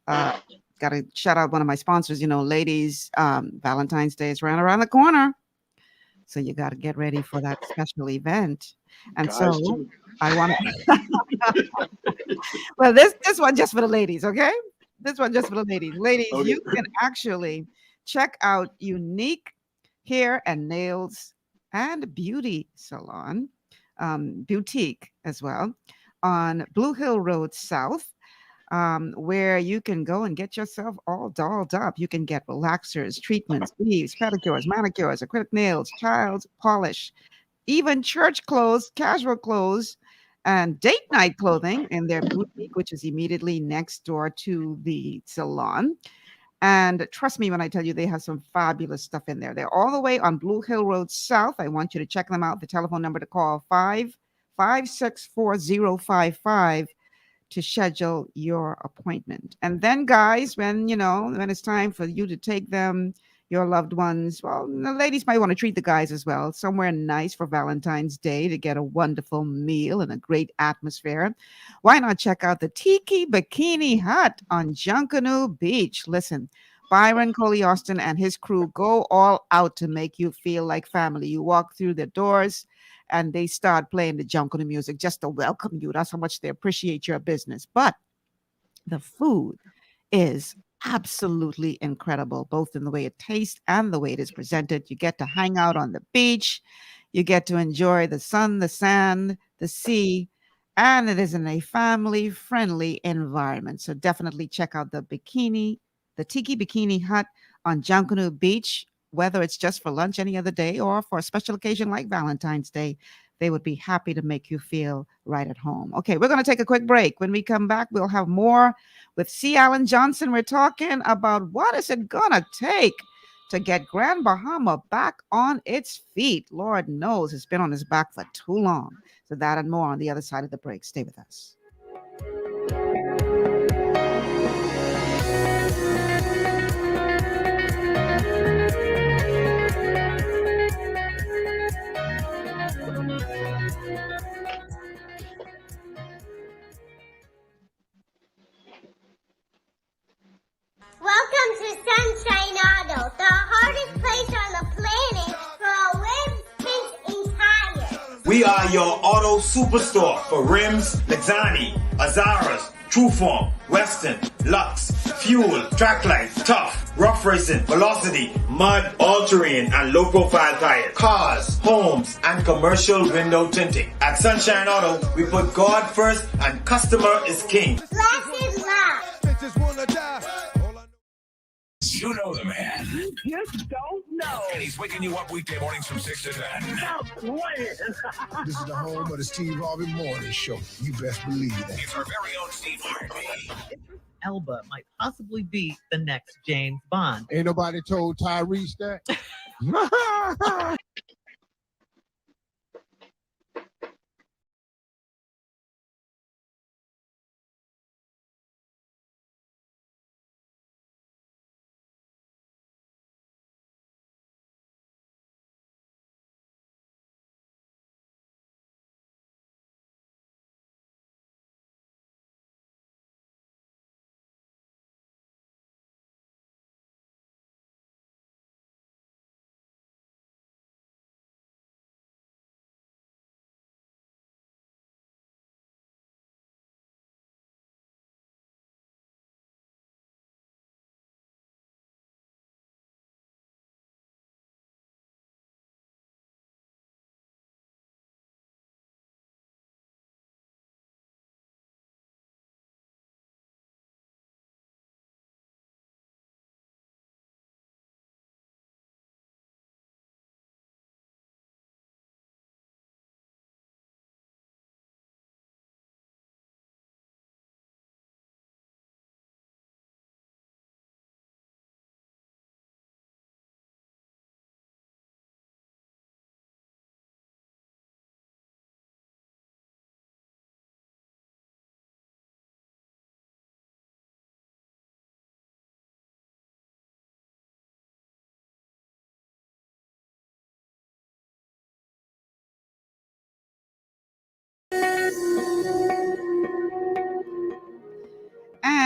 uh, got to shout out one of my sponsors. You know, ladies, Valentine's Day is right around the corner, so you got to get ready for that special event. And guys so too. I want to. Well, this one just for the ladies, okay? This one just for the ladies. Ladies, Okay. you can actually check out Unique Hair and Nails and Beauty Salon, boutique as well, on Blue Hill Road South, where you can go and get yourself all dolled up. You can get relaxers, treatments, weaves, pedicures, manicures, acrylic nails, child's polish, even church clothes, casual clothes, and date night clothing in their boutique, which is immediately next door to the salon. And trust me when I tell you, they have some fabulous stuff in there. They're all the way on Blue Hill Road South. I want you to check them out. The telephone number to call 5564055 to schedule your appointment. And then, guys, when it's time for you to take them, your loved ones, well, the ladies might want to treat the guys as well, somewhere nice for Valentine's Day to get a wonderful meal and a great atmosphere. Why not check out the Tiki Bikini Hut on Junkanoo Beach? Listen, Byron Coley Austin and his crew go all out to make you feel like family. You walk through the doors and they start playing the Junkanoo music just to welcome you. That's how much they appreciate your business. But the food is absolutely incredible, both in the way it tastes and the way it is presented. You get to hang out on the beach, you get to enjoy the sun, the sand, the sea, and it is in a family friendly environment. So definitely check out the Tiki Bikini Hut on Junkanoo Beach, whether it's just for lunch any other day or for a special occasion like Valentine's Day. They would be happy to make you feel right at home. Okay, we're going to take a quick break. When we come back, we'll have more with C. Allen Johnson. We're talking about what is it going to take to get Grand Bahama back on its feet. Lord knows it's been on its back for too long. So that and more on the other side of the break. Stay with us. Welcome to Sunshine Auto, the hardest place on the planet for rims, tints, and tires. We are your auto superstore for rims, Lexani, Azaras, Trueform, Western, Lux, Fuel, Track Life, Tough, Rough Racing, Velocity, Mud, All-Terrain, and low-profile tires. Cars, homes, and commercial window tinting. At Sunshine Auto, we put God first and customer is king. Blessed love. You know the man. You just don't know. And he's waking you up weekday mornings from 6 to 10. Stop playing. This is the home of the Steve Harvey Morning Show. You best believe that. It's our very own Steve Harvey. Elba might possibly be the next James Bond. Ain't nobody told Tyrese that.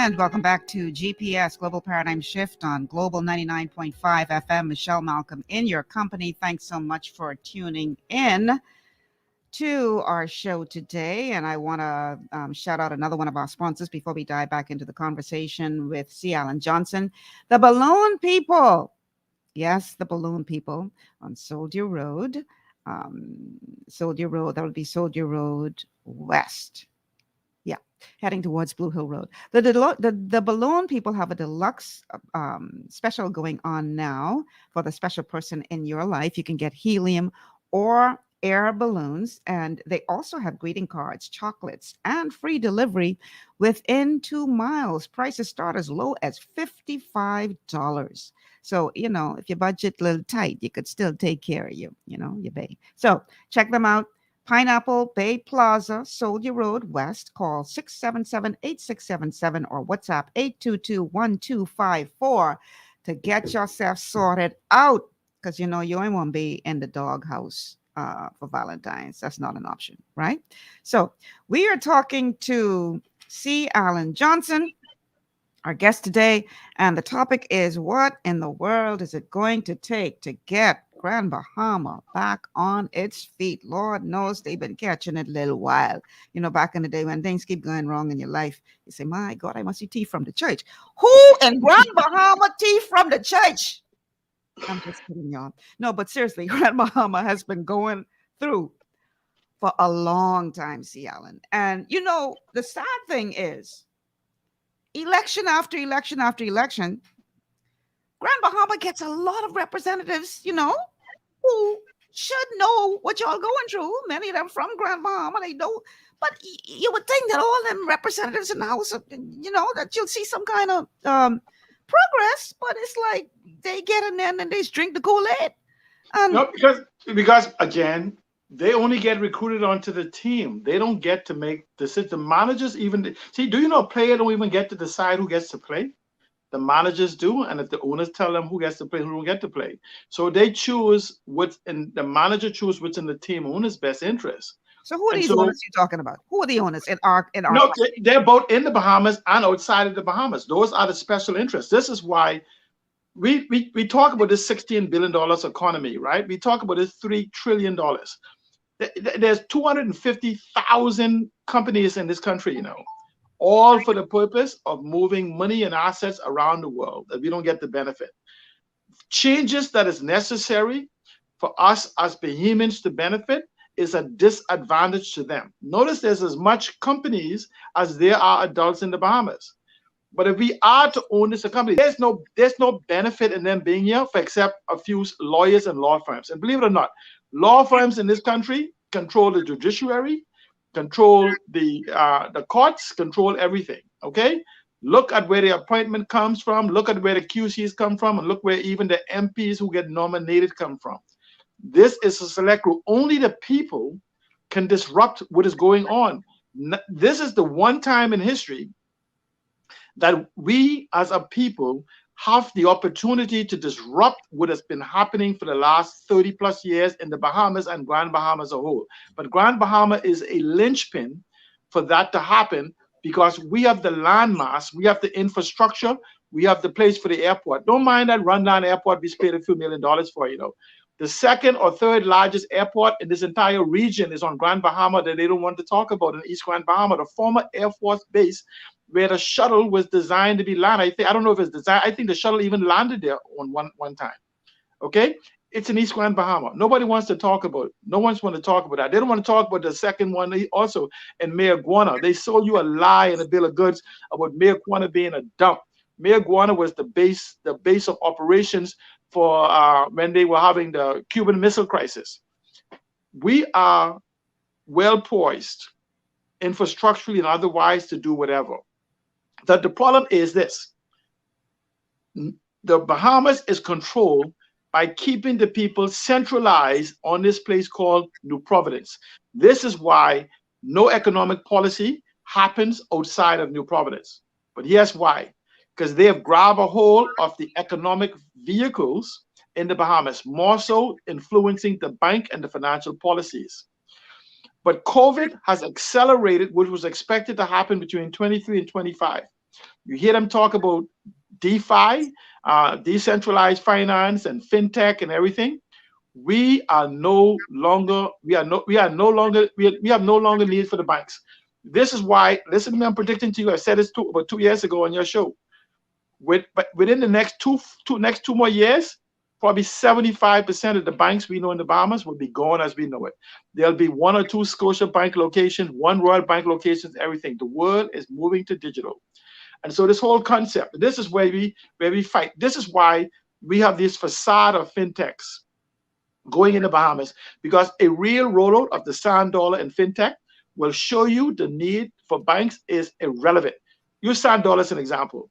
And welcome back to GPS Global Paradigm Shift on Global 99.5 FM. Michelle Malcolm in your company. Thanks so much for tuning in to our show today. And I want to shout out another one of our sponsors before we dive back into the conversation with C. Alan Johnson. The Balloon People. Yes, the Balloon People on Soldier Road. Soldier Road, that would be Soldier Road West. Yeah, heading towards Blue Hill Road. The Balloon People have a deluxe special going on now for the special person in your life. You can get helium or air balloons, and they also have greeting cards, chocolates, and free delivery within 2 miles. Prices start as low as $55. So, if your budget a little tight, you could still take care of your bay. So check them out. Pineapple Bay Plaza, Soldier Road West. Call 677-8677 or WhatsApp 822-1254 to get yourself sorted out, because you ain't want to be in the doghouse for Valentine's. That's not an option, right? So we are talking to C. Alan Johnson, our guest today, and the topic is, what in the world is it going to take to get Grand Bahama back on its feet? Lord knows they've been catching it a little while. Back in the day when things keep going wrong in your life, you say, my God, I must see tea from the church. Who in Grand Bahama tea from the church? I'm just kidding, y'all. No, but seriously, Grand Bahama has been going through for a long time, C. Allen. And, the sad thing is, election after election after election, Grand Bahama gets a lot of representatives, who should know what y'all going through. Many of them from Grand Bahama, they know. But you would think that all them representatives in the House, that you'll see some kind of progress. But it's like they get in there and then they just drink the Kool-Aid. No, because again, they only get recruited onto the team. They don't get to make decisions. The managers even see. Do you know a player don't even get to decide who gets to play? The managers do, and if the owners tell them who gets to play, who don't get to play. So they choose the manager choose what's in the team owner's best interest. So who are these owners you're talking about? Who are the owners in our? No, they're both in the Bahamas and outside of the Bahamas. Those are the special interests. This is why we talk about this $16 billion economy, right? We talk about this $3 trillion. There's 250,000 companies in this country, all for the purpose of moving money and assets around the world that we don't get the benefit. Changes that is necessary for us as Bahamians to benefit is a disadvantage to them. Notice there's as much companies as there are adults in the Bahamas. But if we are to own this company, there's no benefit in them being here except a few lawyers and law firms. And believe it or not, law firms in this country control the judiciary, control the courts, control everything. Okay, look at where the appointment comes from, look at where the QCs come from, and look where even the MPs who get nominated come from. This is a select group. Only the people can disrupt what is going on. This is the one time in history that we as a people have the opportunity to disrupt what has been happening for the last 30 plus years in the Bahamas and Grand Bahama as a whole. But Grand Bahama is a linchpin for that to happen because we have the landmass, we have the infrastructure, we have the place for the airport. Don't mind that rundown airport we paid a few $1 million for, The second or third largest airport in this entire region is on Grand Bahama that they don't want to talk about in East Grand Bahama, the former Air Force base where the shuttle was designed to be landed. I don't know if it's designed. I think the shuttle even landed there on one time. Okay, it's in East Grand Bahama. Nobody wants to talk about it. No one's want to talk about that. They don't want to talk about the second one also in Mayaguana. They sold you a lie in a bill of goods about Mayaguana being a dump. Mayaguana was the base of operations for when they were having the Cuban Missile Crisis. We are well poised, infrastructurally and otherwise, to do whatever. That the problem is this: the Bahamas is controlled by keeping the people centralized on this place called New Providence. This is why no economic policy happens outside of New Providence. But here's why: because they have grabbed a hold of the economic vehicles in the Bahamas, more so influencing the bank and the financial policies. But COVID has accelerated what was expected to happen between 23 and 25. You hear them talk about DeFi, decentralized finance, and fintech and everything. We have no longer need for the banks. This is why, listen to me, I'm predicting to you, I said this about 2 years ago on your show. But within the next two more years, probably 75% of the banks we know in the Bahamas will be gone as we know it. There'll be 1 or 2 Scotia Bank locations, 1 Royal Bank locations, everything. The world is moving to digital. And so this whole concept, this is where we fight. This is why we have this facade of fintechs going in the Bahamas, because a real rollout of the sand dollar and fintech will show you the need for banks is irrelevant. Use sand dollar as an example.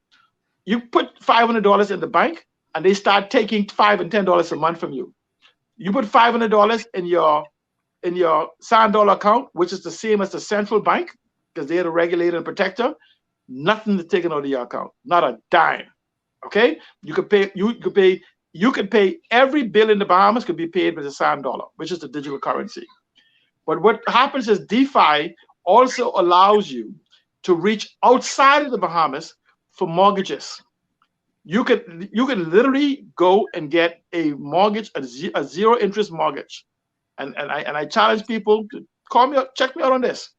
You put $500 in the bank, and they start taking $5 and $10 a month from you. You put $500 in your sand dollar account, which is the same as the central bank, because they're the regulator and protector. Nothing is taken out of your account, not a dime. Okay, you could pay every bill in the Bahamas could be paid with a sand dollar, which is the digital currency. But what happens is DeFi also allows you to reach outside of the Bahamas for mortgages. You can literally go and get a mortgage, a zero interest mortgage, and I challenge people to call me up, check me out on this,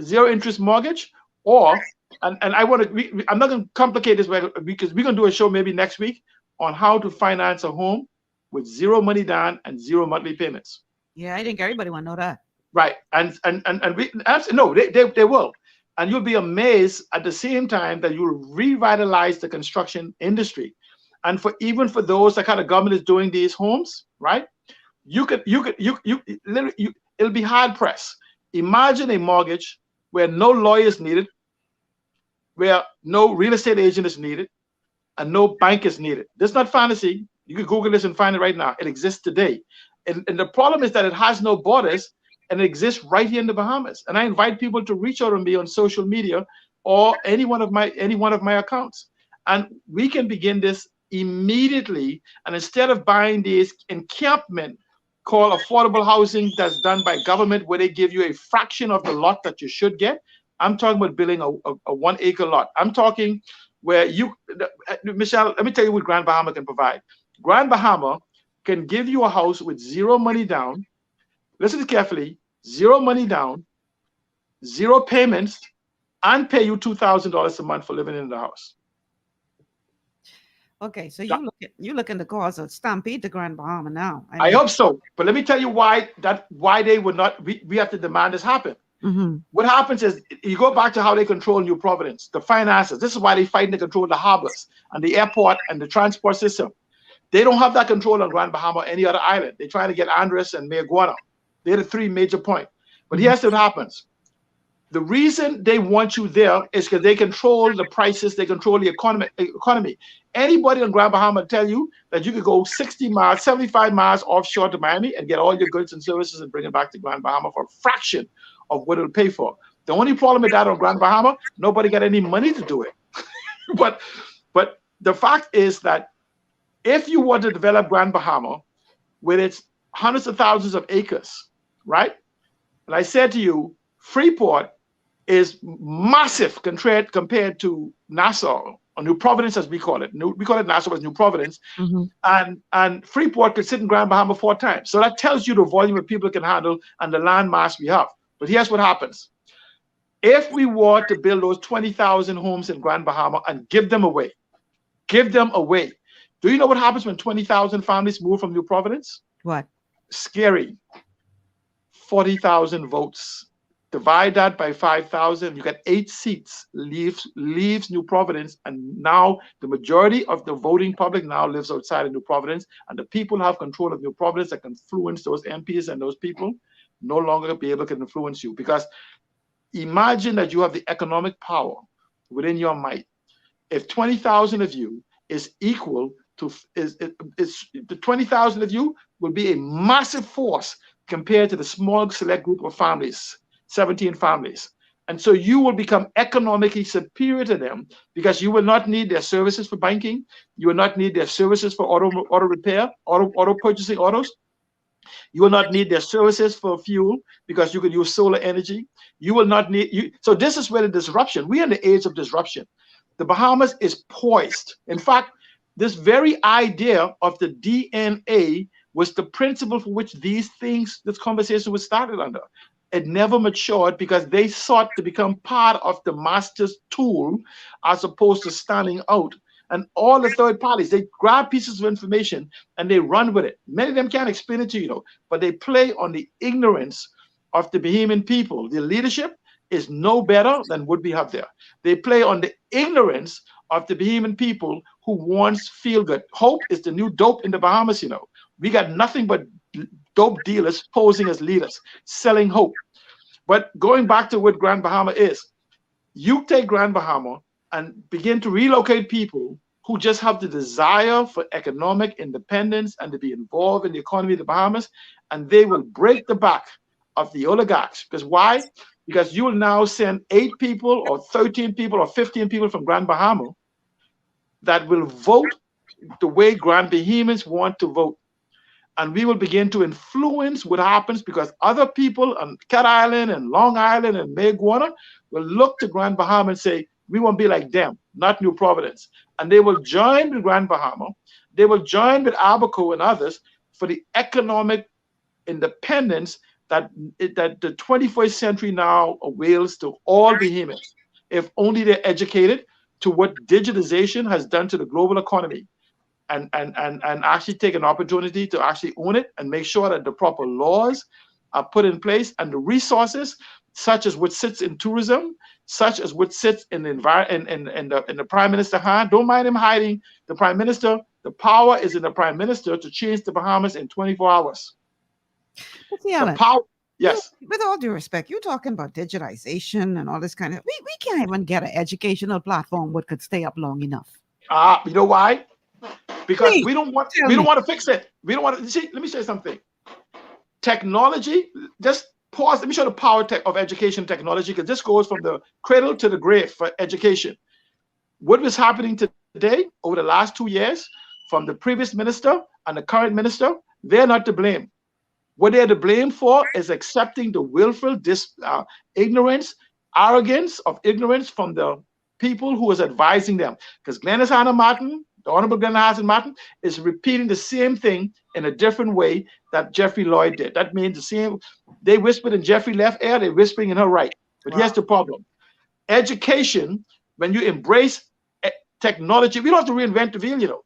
zero interest mortgage, or and I want to. I'm not going to complicate this because we're going to do a show maybe next week on how to finance a home with zero money down and zero monthly payments. Yeah, I think everybody want to know that. Right, and we no, they will. And you'll be amazed at the same time that you'll revitalize the construction industry. And even for those that kind of government is doing these homes, right? It'll be hard pressed. Imagine a mortgage where no lawyer is needed, where no real estate agent is needed, and no bank is needed. This is not fantasy. You can Google this and find it right now. It exists today. And the problem is that it has no borders, and it exists right here in the Bahamas. And I invite people to reach out to me on social media or any one of my accounts. And we can begin this immediately. And instead of buying this encampment called affordable housing that's done by government, where they give you a fraction of the lot that you should get, I'm talking about building a 1 acre lot. I'm talking where Michelle, let me tell you what Grand Bahama can provide. Grand Bahama can give you a house with zero money down. Listen carefully, zero money down, zero payments, and pay you $2,000 a month for living in the house. Okay, so you looking to cause a stampede to Grand Bahama now. I hope so. But let me tell you why they would not, we have to demand this happen. Mm-hmm. What happens is you go back to how they control New Providence, the finances. This is why they fight and they control the harbors and the airport and the transport system. They don't have that control on Grand Bahama or any other island. They're trying to get Andres and Mayaguana. They're the 3 major points. But here's what happens. The reason they want you there is because they control the prices, they control the economy. Anybody on Grand Bahama tell you that you could go 60 miles, 75 miles offshore to Miami and get all your goods and services and bring it back to Grand Bahama for a fraction of what it'll pay for. The only problem with that on Grand Bahama, nobody got any money to do it. But the fact is that if you want to develop Grand Bahama with its hundreds of thousands of acres, right? And I said to you, Freeport is massive compared to Nassau, or New Providence as we call it. We call it Nassau as New Providence. Mm-hmm. And Freeport could sit in Grand Bahama 4 times. So that tells you the volume of people can handle and the land mass we have. But here's what happens. If we were to build those 20,000 homes in Grand Bahama and give them away, do you know what happens when 20,000 families move from New Providence? What? Scary. 40,000 votes. Divide that by 5,000. You get 8 seats. Leaves New Providence, and now the majority of the voting public now lives outside of New Providence, and the people have control of New Providence that can influence those MPs, and those people no longer be able to influence you. Because imagine that you have the economic power within your might. If 20,000 of you is equal to the 20,000 of you will be a massive force compared to the small select group of families, 17 families. And so you will become economically superior to them because you will not need their services for banking. You will not need their services for auto repair, auto purchasing autos. You will not need their services for fuel because you can use solar energy. You will not need. So this is where the disruption. We are in the age of disruption. The Bahamas is poised. In fact, this very idea of the DNA was the principle for which these things, this conversation was started under. It never matured because they sought to become part of the master's tool as opposed to standing out. And all the third parties, they grab pieces of information and they run with it. Many of them can't explain it to you, though, but they play on the ignorance of the Bahamian people. The leadership is no better than would be up there. They play on the ignorance of the Bahamian people who wants feel good. Hope is the new dope in the Bahamas, We got nothing but dope dealers posing as leaders, selling hope. But going back to what Grand Bahama is, you take Grand Bahama and begin to relocate people who just have the desire for economic independence and to be involved in the economy of the Bahamas, and they will break the back of the oligarchs. Because why? Because you will now send 8 people or 13 people or 15 people from Grand Bahama that will vote the way Grand Bahamians want to vote. And we will begin to influence what happens because other people on Cat Island and Long Island and Mayaguana will look to Grand Bahama and say, we want to be like them, not New Providence. And they will join with Grand Bahama. They will join with Abaco and others for the economic independence that the 21st century now avails to all Bahamians, if only they're educated to what digitization has done to the global economy. And actually take an opportunity to actually own it and make sure that the proper laws are put in place and the resources, such as what sits in tourism, such as what sits in the in the Prime Minister's hand. Don't mind him hiding the Prime Minister. The power is in the Prime Minister to change the Bahamas in 24 hours. The power, yes. With all due respect, you're talking about digitization and all this kind of. We can't even get an educational platform that could stay up long enough. You know why? Because Please, we don't want to fix it. We don't want to see. Let me say something. Technology, just pause. Let me show the power of education technology, because this goes from the cradle to the grave for education. What was happening today over the last 2 years from the previous minister and the current minister, they're not to blame. What they're to blame for is accepting the willful ignorance, arrogance of ignorance from the people who is advising them. Because Glennis Hannah Martin, the Honorable Glenn Hassan Martin, is repeating the same thing in a different way that Jeffrey Lloyd did. That means the same. They whispered in Jeffrey left ear, they're whispering in her right. But here's the problem. Education, when you embrace technology, we don't have to reinvent the wheel,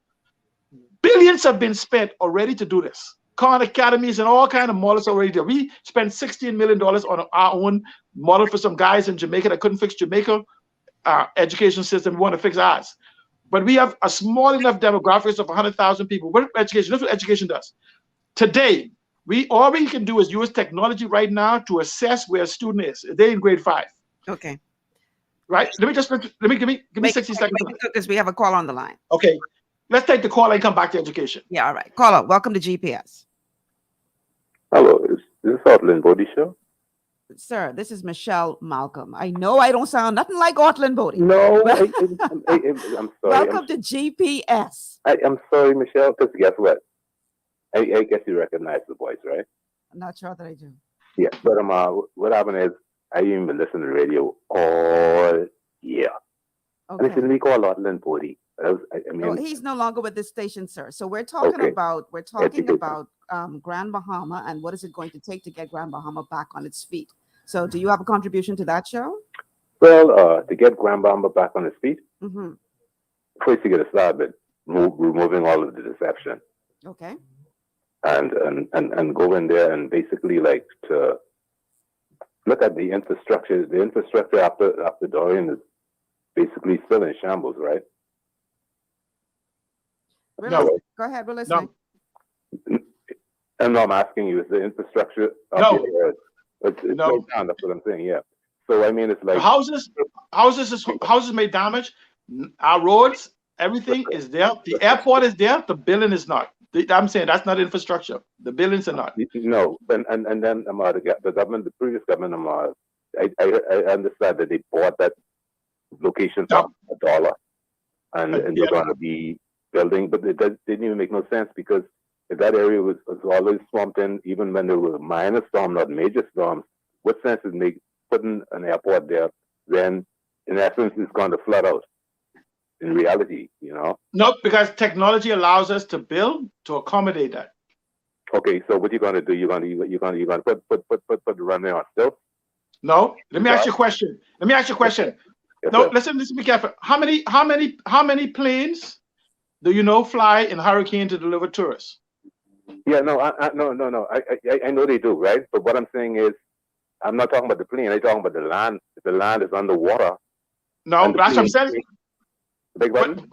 Billions have been spent already to do this. Khan academies and all kind of models already there. We spent $16 million on our own model for some guys in Jamaica that couldn't fix Jamaica education system. We want to fix ours. But we have a small enough demographics of 100,000 people. What education? That's what education does. Today, all we can do is use technology right now to assess where a student is. They're in grade 5. Okay. Right. Let me give me 60 seconds. Because we have a call on the line. Okay. Let's take the call and come back to education. Yeah. All right. Caller, welcome to GPS. Hello. Is this Outland Body Show? Sir, this is Michelle Malcolm. I know I don't sound nothing like Ortland Bodie. No, I'm sorry. Welcome to GPS. I'm sorry, Michelle, because guess what? I guess you recognize the voice, right? I'm not sure that I do. Yeah, but what happened is I didn't even listen to the radio all year. Okay. And it's a leak called Outland Bodie. He's no longer with this station, sir. So we're talking about Grand Bahama and what is it going to take to get Grand Bahama back on its feet. So do you have a contribution to that show? Well, to get Grand Bahama back on its feet, mm-hmm. First you got to start with removing all of the deception. Okay. And go in there and basically like to look at the infrastructure. The infrastructure after Dorian is basically still in shambles, right? No. Go ahead, we're listening. No. And I'm asking you, is the infrastructure no. It's no. Down, that's what I'm saying, yeah. So I mean, it's like the houses made damage. Our roads, everything is there. The airport is there. The building is not. I'm saying that's not infrastructure. The buildings are not. No, and then the government, the previous government, I understand that they bought that location for $1, and they're going to be building, but it didn't even make no sense because if that area was always swamped in, even when there were minor storms, not major storms, what sense is putting an airport there when, in essence, it's going to flood out? in reality, you know. No, because technology allows us to build to accommodate that. Okay, so what you're gonna do? You're gonna put the runway on still? No, let me ask you a question. Yes, No, sir. listen, be careful. How many planes do you know fly in hurricane to deliver tourists? Yeah, no, no. I know they do, right? But what I'm saying is, I'm not talking about the plane. I'm talking about the land. The land is underwater. No, And the that's what I'm plane- saying. Beg pardon?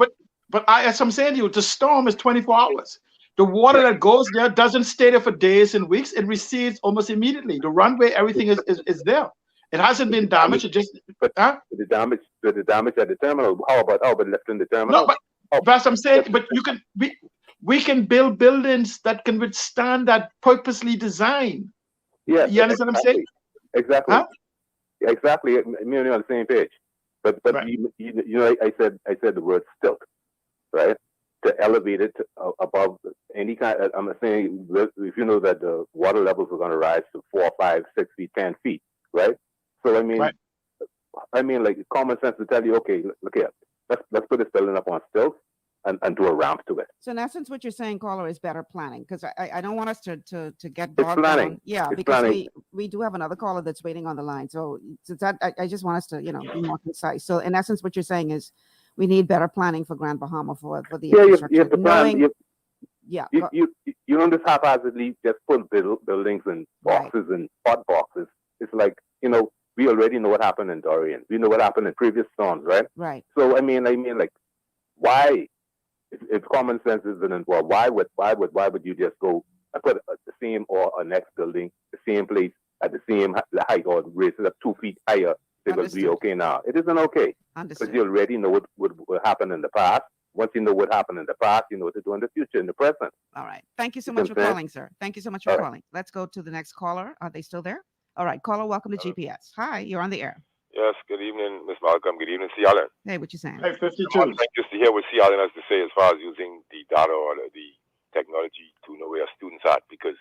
But as I'm saying to you, the storm is 24 hours. The water Yeah. that goes there doesn't stay there for days and weeks. It recedes almost immediately. The runway, everything is there. It hasn't been damaged. It just But the damage at the terminal. How about left in the terminal? no, but as I'm saying, but we can build buildings that can withstand that purposely designed. Yeah, You understand what I'm saying? Exactly. Huh? Exactly. Me and you on the same page. But Right. you know, I said the word stilt, right? To elevate it above any kind. I'm saying if you know that the water levels are going to rise to 4, 5, 6 feet, 10 feet, right? So Right. I mean, like common sense to tell you, okay, look here, let's put this building up on stilts and do a ramp to it. So in essence, what you're saying, caller, is better planning, because I don't want us to get It's bogged planning. down. Yeah, It's because planning. we do have another caller that's waiting on the line. So that I just want us to be more concise. So in essence, what you're saying is we need better planning for Grand Bahama for the Yeah, infrastructure. you have to plan. Yeah, You don't just haphazardly just put buildings and Right. boxes and hot boxes. It's like, we already know what happened in Dorian. We know what happened in previous storms, right? right. So I mean, like, why? If common sense isn't involved, why would you just go and put the same or a next building, the same place at the same height, or raise it up 2 feet higher? It will be Understood. okay now. It isn't okay because Understood. you already know what happened in the past. Once you know what happened in the past, you know what to do in the future, in the present. All right. Thank you so You much for understand? calling, sir. Thank you so much for All right. calling. Let's go to the next caller. Are they still there? All right, caller, welcome to GPS. Hi, you're on the air. Yes, good evening, Miss Malcolm. Good evening, C. Allen. Hey, what you saying? Hey, 52. I'm anxious to hear what C. Allen has to say as far as using the data or the technology to know where students are, because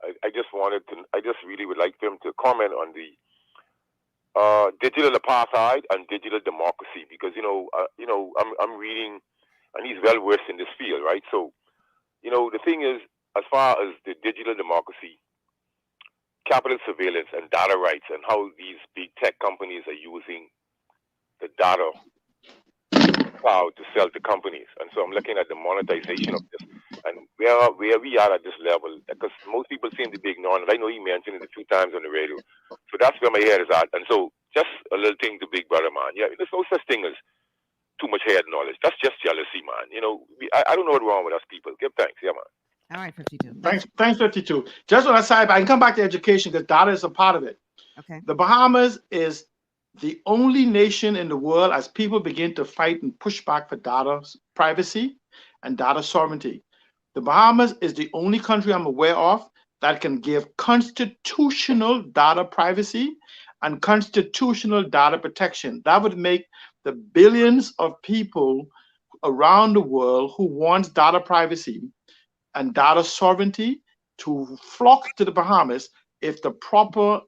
I just really would like for him to comment on the digital apartheid and digital democracy, because I'm reading, and he's well versed in this field, right? So, the thing is, as far as the digital democracy, capital surveillance and data rights, and how these big tech companies are using the data cloud to sell to companies. And so I'm looking at the monetization of this and where we are at this level, because most people seem to be ignoring it. I know he mentioned it a few times on the radio. So that's where my head is at. And so just a little thing to Big Brother, man. Yeah, there's no such thing as too much head knowledge. That's just jealousy, man. I don't know what's wrong with us people. Give thanks. Yeah, man. All right, 52. Thanks, 52. Just on a side, I can come back to education because data is a part of it. Okay. The Bahamas is the only nation in the world, as people begin to fight and push back for data privacy and data sovereignty. The Bahamas is the only country I'm aware of that can give constitutional data privacy and constitutional data protection. That would make the billions of people around the world who want data privacy and data sovereignty to flock to the Bahamas if the proper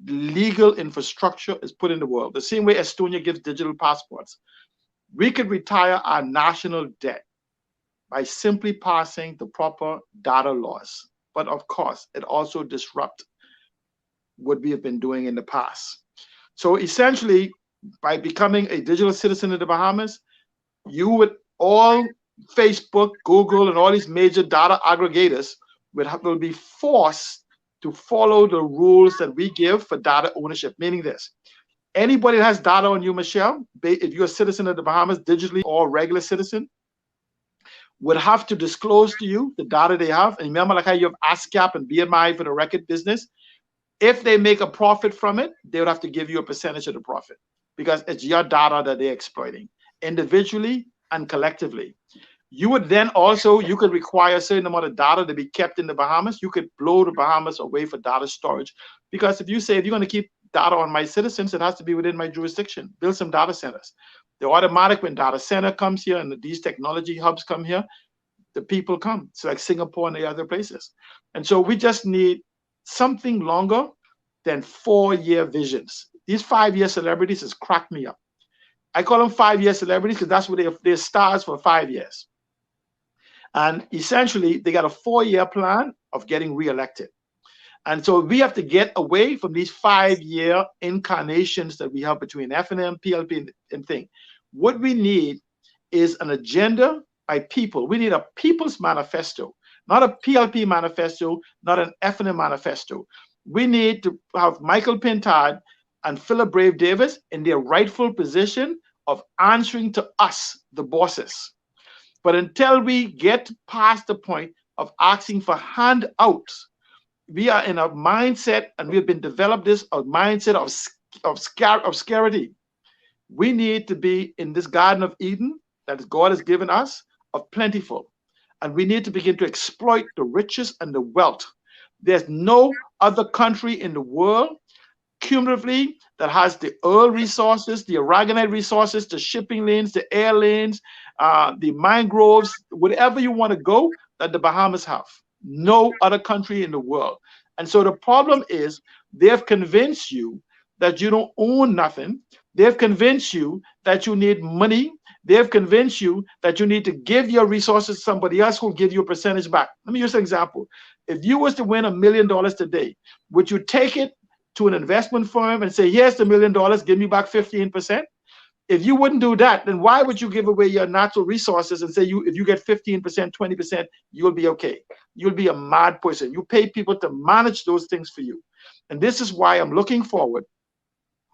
legal infrastructure is put in the world. The same way Estonia gives digital passports. We could retire our national debt by simply passing the proper data laws. But of course, it also disrupts what we have been doing in the past. So essentially, by becoming a digital citizen of the Bahamas, you would all Facebook, Google, and all these major data aggregators will be forced to follow the rules that we give for data ownership, meaning this. Anybody that has data on you, Michelle, if you're a citizen of the Bahamas, digitally or regular citizen, would have to disclose to you the data they have. And remember, like how you have ASCAP and BMI for the record business. If they make a profit from it, they would have to give you a percentage of the profit because it's your data that they're exploiting individually and collectively. You would then also, you could require a certain amount of data to be kept in the Bahamas. You could blow the Bahamas away for data storage. Because if you say, if you're going to keep data on my citizens, it has to be within my jurisdiction. Build some data centers. They're automatic when data center comes here and these technology hubs come here, the people come. It's like Singapore and the other places. And so we just need something longer than 4-year visions. These 5-year celebrities has cracked me up. I call them 5-year celebrities because that's what they're stars for 5 years. And essentially, they got a 4-year plan of getting reelected. And so we have to get away from these 5-year incarnations that we have between FNM, PLP, and thing. What we need is an agenda by people. We need a people's manifesto, not a PLP manifesto, not an FNM manifesto. We need to have Michael Pintard and Philip Brave Davis in their rightful position of answering to us, the bosses. But until we get past the point of asking for handouts, we are in a mindset, and we've been developed this a mindset of scarcity. We need to be in this Garden of Eden that God has given us of plentiful, and we need to begin to exploit the riches and the wealth. There's no other country in the world cumulatively that has the oil resources, the aragonite resources, the shipping lanes, the air lanes, the mangroves, whatever you want to go, that the Bahamas have. No other country in the world. And so the problem is they've convinced you that you don't own nothing. They've convinced you that you need money. They've convinced you that you need to give your resources to somebody else who will give you a percentage back. Let me use an example. If you was to win $1 million today, would you take it to an investment firm and say, here's the $1 million, give me back 15%? If you wouldn't do that, then why would you give away your natural resources and say if you get 15%, 20%, you'll be okay? You'll be a mad person. You pay people to manage those things for you. And this is why I'm looking forward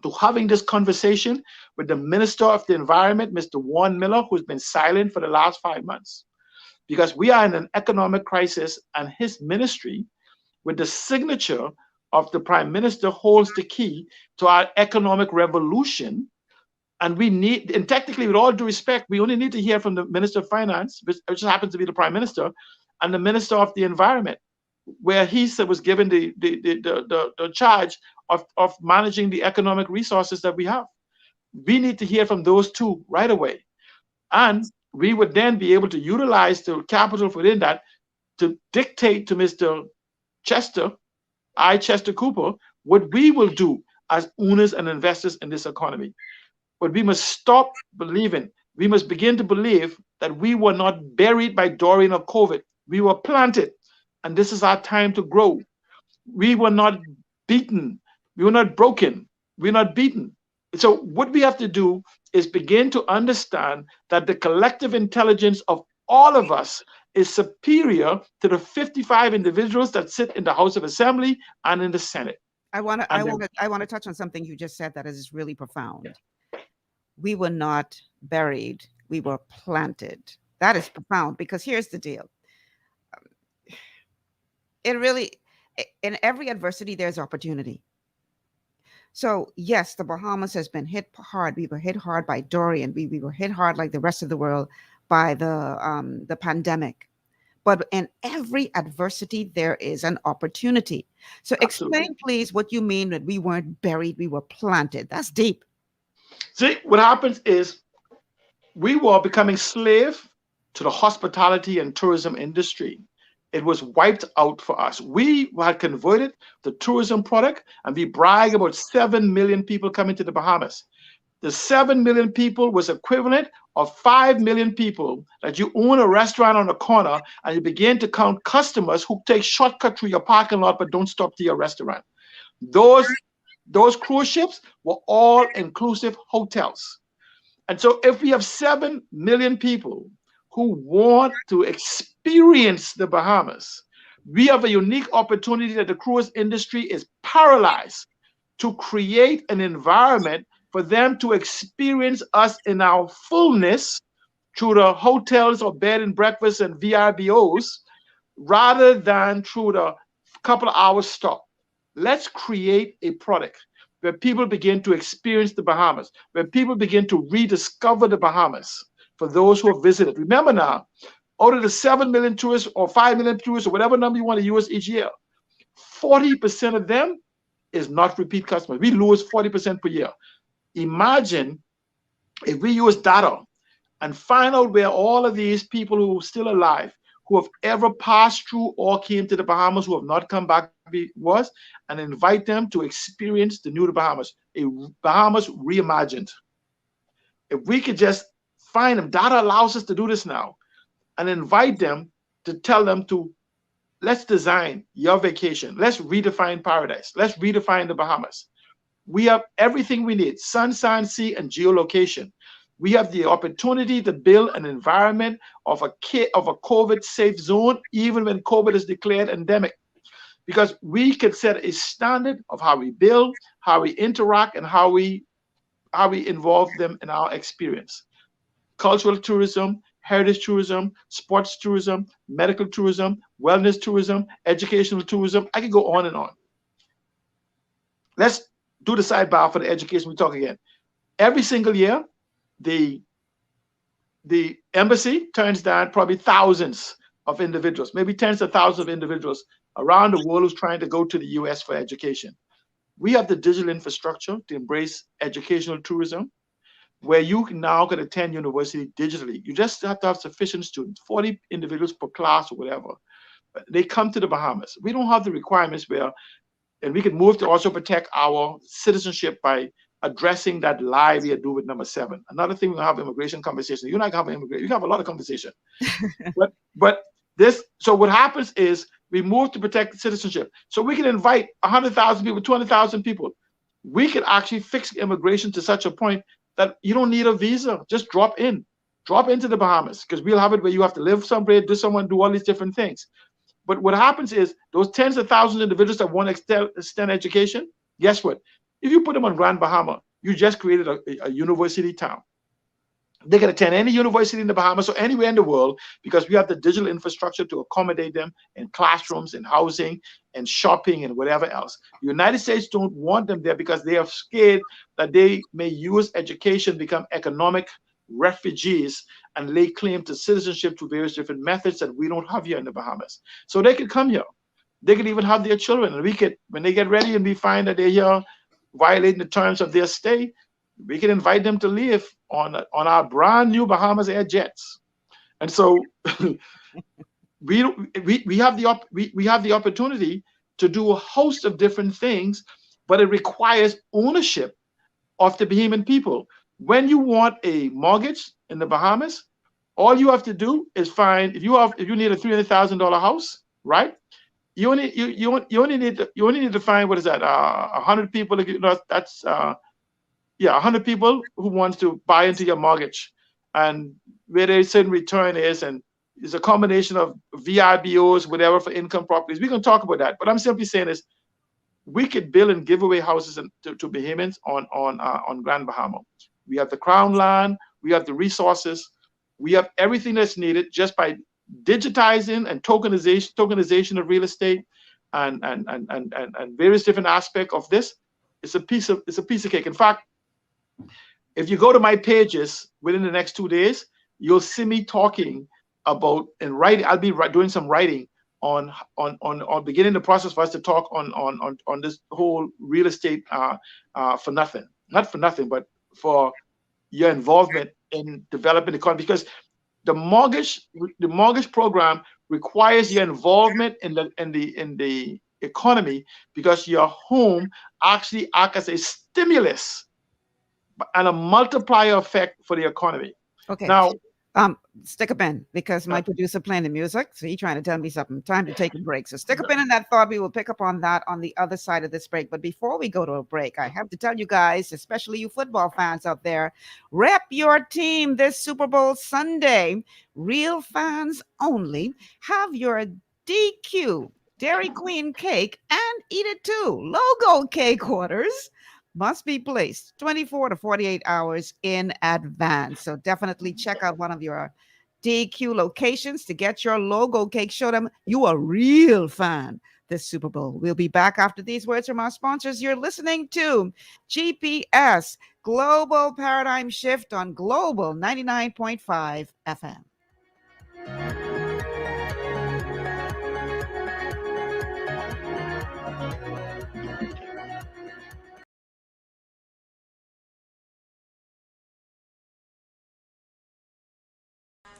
to having this conversation with the Minister of the Environment, Mr. Warren Miller, who's been silent for the last 5 months. Because we are in an economic crisis, and his ministry, with the signature of the Prime Minister, holds the key to our economic revolution. And we need, and technically, with all due respect, we only need to hear from the Minister of Finance, which happens to be the Prime Minister, and the Minister of the Environment, where he was given the charge of managing the economic resources that we have. We need to hear from those two right away. And we would then be able to utilize the capital within that to dictate to Mr. Chester Cooper, what we will do as owners and investors in this economy. But we must stop believing. We must begin to believe that we were not buried by Dorian or COVID. We were planted, and this is our time to grow. We were not beaten. We were not broken. We're not beaten. So what we have to do is begin to understand that the collective intelligence of all of us is superior to the 55 individuals that sit in the House of Assembly and in the Senate. I want to touch on something you just said that is really profound. We were not buried. We were planted. That is profound, because here's the deal. In every adversity, there's opportunity. So yes, the Bahamas has been hit hard. We were hit hard by Dorian. We were hit hard like the rest of the world by the pandemic. But in every adversity, there is an opportunity. So explain, please, what you mean that we weren't buried, we were planted. That's deep. See, what happens is we were becoming slave to the hospitality and tourism industry. It was wiped out for us. We had converted the tourism product, and we brag about 7 million people coming to the Bahamas. The 7 million people was equivalent of 5 million people that you own a restaurant on a corner and you begin to count customers who take shortcut through your parking lot but don't stop to your restaurant. Those cruise ships were all inclusive hotels. And so if we have 7 million people who want to experience the Bahamas, we have a unique opportunity that the cruise industry is paralyzed to create an environment for them to experience us in our fullness through the hotels or bed and breakfast and VRBOs, rather than through the couple of hours stop. Let's create a product where people begin to experience the Bahamas, where people begin to rediscover the Bahamas for those who have visited. Remember now, out of the 7 million tourists or 5 million tourists or whatever number you want to use each year, 40% of them is not repeat customers. We lose 40% per year. Imagine if we use data and find out where all of these people who are still alive, who have ever passed through or came to the Bahamas, who have not come back, was, and invite them to experience the new Bahamas, a Bahamas reimagined. If we could just find them, data allows us to do this now, and invite them to tell them to, let's design your vacation. Let's redefine paradise. Let's redefine the Bahamas. We have everything we need: sun, sand, sea, and geolocation. We have the opportunity to build an environment of a COVID-safe zone, even when COVID is declared endemic, because we can set a standard of how we build, how we interact, and how we involve them in our experience. Cultural tourism, heritage tourism, sports tourism, medical tourism, wellness tourism, educational tourism. I can go on and on. Let's do the sidebar for the education. We talk again. Every single year, the embassy turns down probably thousands of individuals, maybe tens of thousands of individuals around the world who's trying to go to the US for education. We have the digital infrastructure to embrace educational tourism, where you can now attend university digitally. You just have to have sufficient students, 40 individuals per class or whatever. They come to the Bahamas. We don't have the requirements and we can move to also protect our citizenship by addressing that lie we do with number 7. Another thing, we have immigration conversation. You're not gonna have an immigration, you have a lot of conversation. So what happens is we move to protect citizenship. So we can invite 100,000 people, 200,000 people. We can actually fix immigration to such a point that you don't need a visa. Just drop into the Bahamas, because we'll have it where you have to live somewhere, do all these different things. But what happens is those tens of thousands of individuals that want to extend education, guess what? If you put them on Grand Bahama, you just created a university town. They can attend any university in the Bahamas or anywhere in the world, because we have the digital infrastructure to accommodate them in classrooms and housing and shopping and whatever else. The United States don't want them there because they are scared that they may use education, become economic refugees, and lay claim to citizenship through various different methods that we don't have here in the Bahamas. So they could come here. They could even have their children, and we could, when they get ready and we find that they're here violating the terms of their stay, we can invite them to live on our brand new Bahamas Air jets. And so we have the opportunity to do a host of different things, but it requires ownership of the Bahamian people. When you want a mortgage in the Bahamas, all you have to do is find, if you need a $300,000 house, right? You only need to find, what is that? 100 people. That's 100 people who wants to buy into your mortgage, and where their certain return is, and it's a combination of VIBOs, whatever, for income properties. We can talk about that, but I'm simply saying is we could build and give away houses to Bahamians on Grand Bahama. We have the crown land, we have the resources, we have everything that's needed just by digitizing and tokenization of real estate and various different aspects of this. It's a piece of cake. In fact, if you go to my pages within the next 2 days, you'll see me talking about and writing. I'll be doing some writing on beginning the process for us to talk on this whole real estate for nothing, not for nothing, but for your involvement in developing the economy, because the mortgage program requires your involvement in the economy, because your home actually acts as a stimulus and a multiplier effect for the economy. Okay. Now, stick a pin, because my producer playing the music, so he's trying to tell me something. Time to take a break. So stick a pin in that thought. We will pick up on that on the other side of this break. But before we go to a break, I have to tell you guys, especially you football fans out there, rep your team this Super Bowl Sunday. Real fans only. Have your DQ Dairy Queen cake and eat it too. Logo cake orders must be placed 24 to 48 hours in advance. So definitely check out one of your DQ locations to get your logo cake. Show them you are a real fan this Super Bowl. We'll be back after these words from our sponsors. You're listening to GPS Global Paradigm Shift on Global 99.5 FM.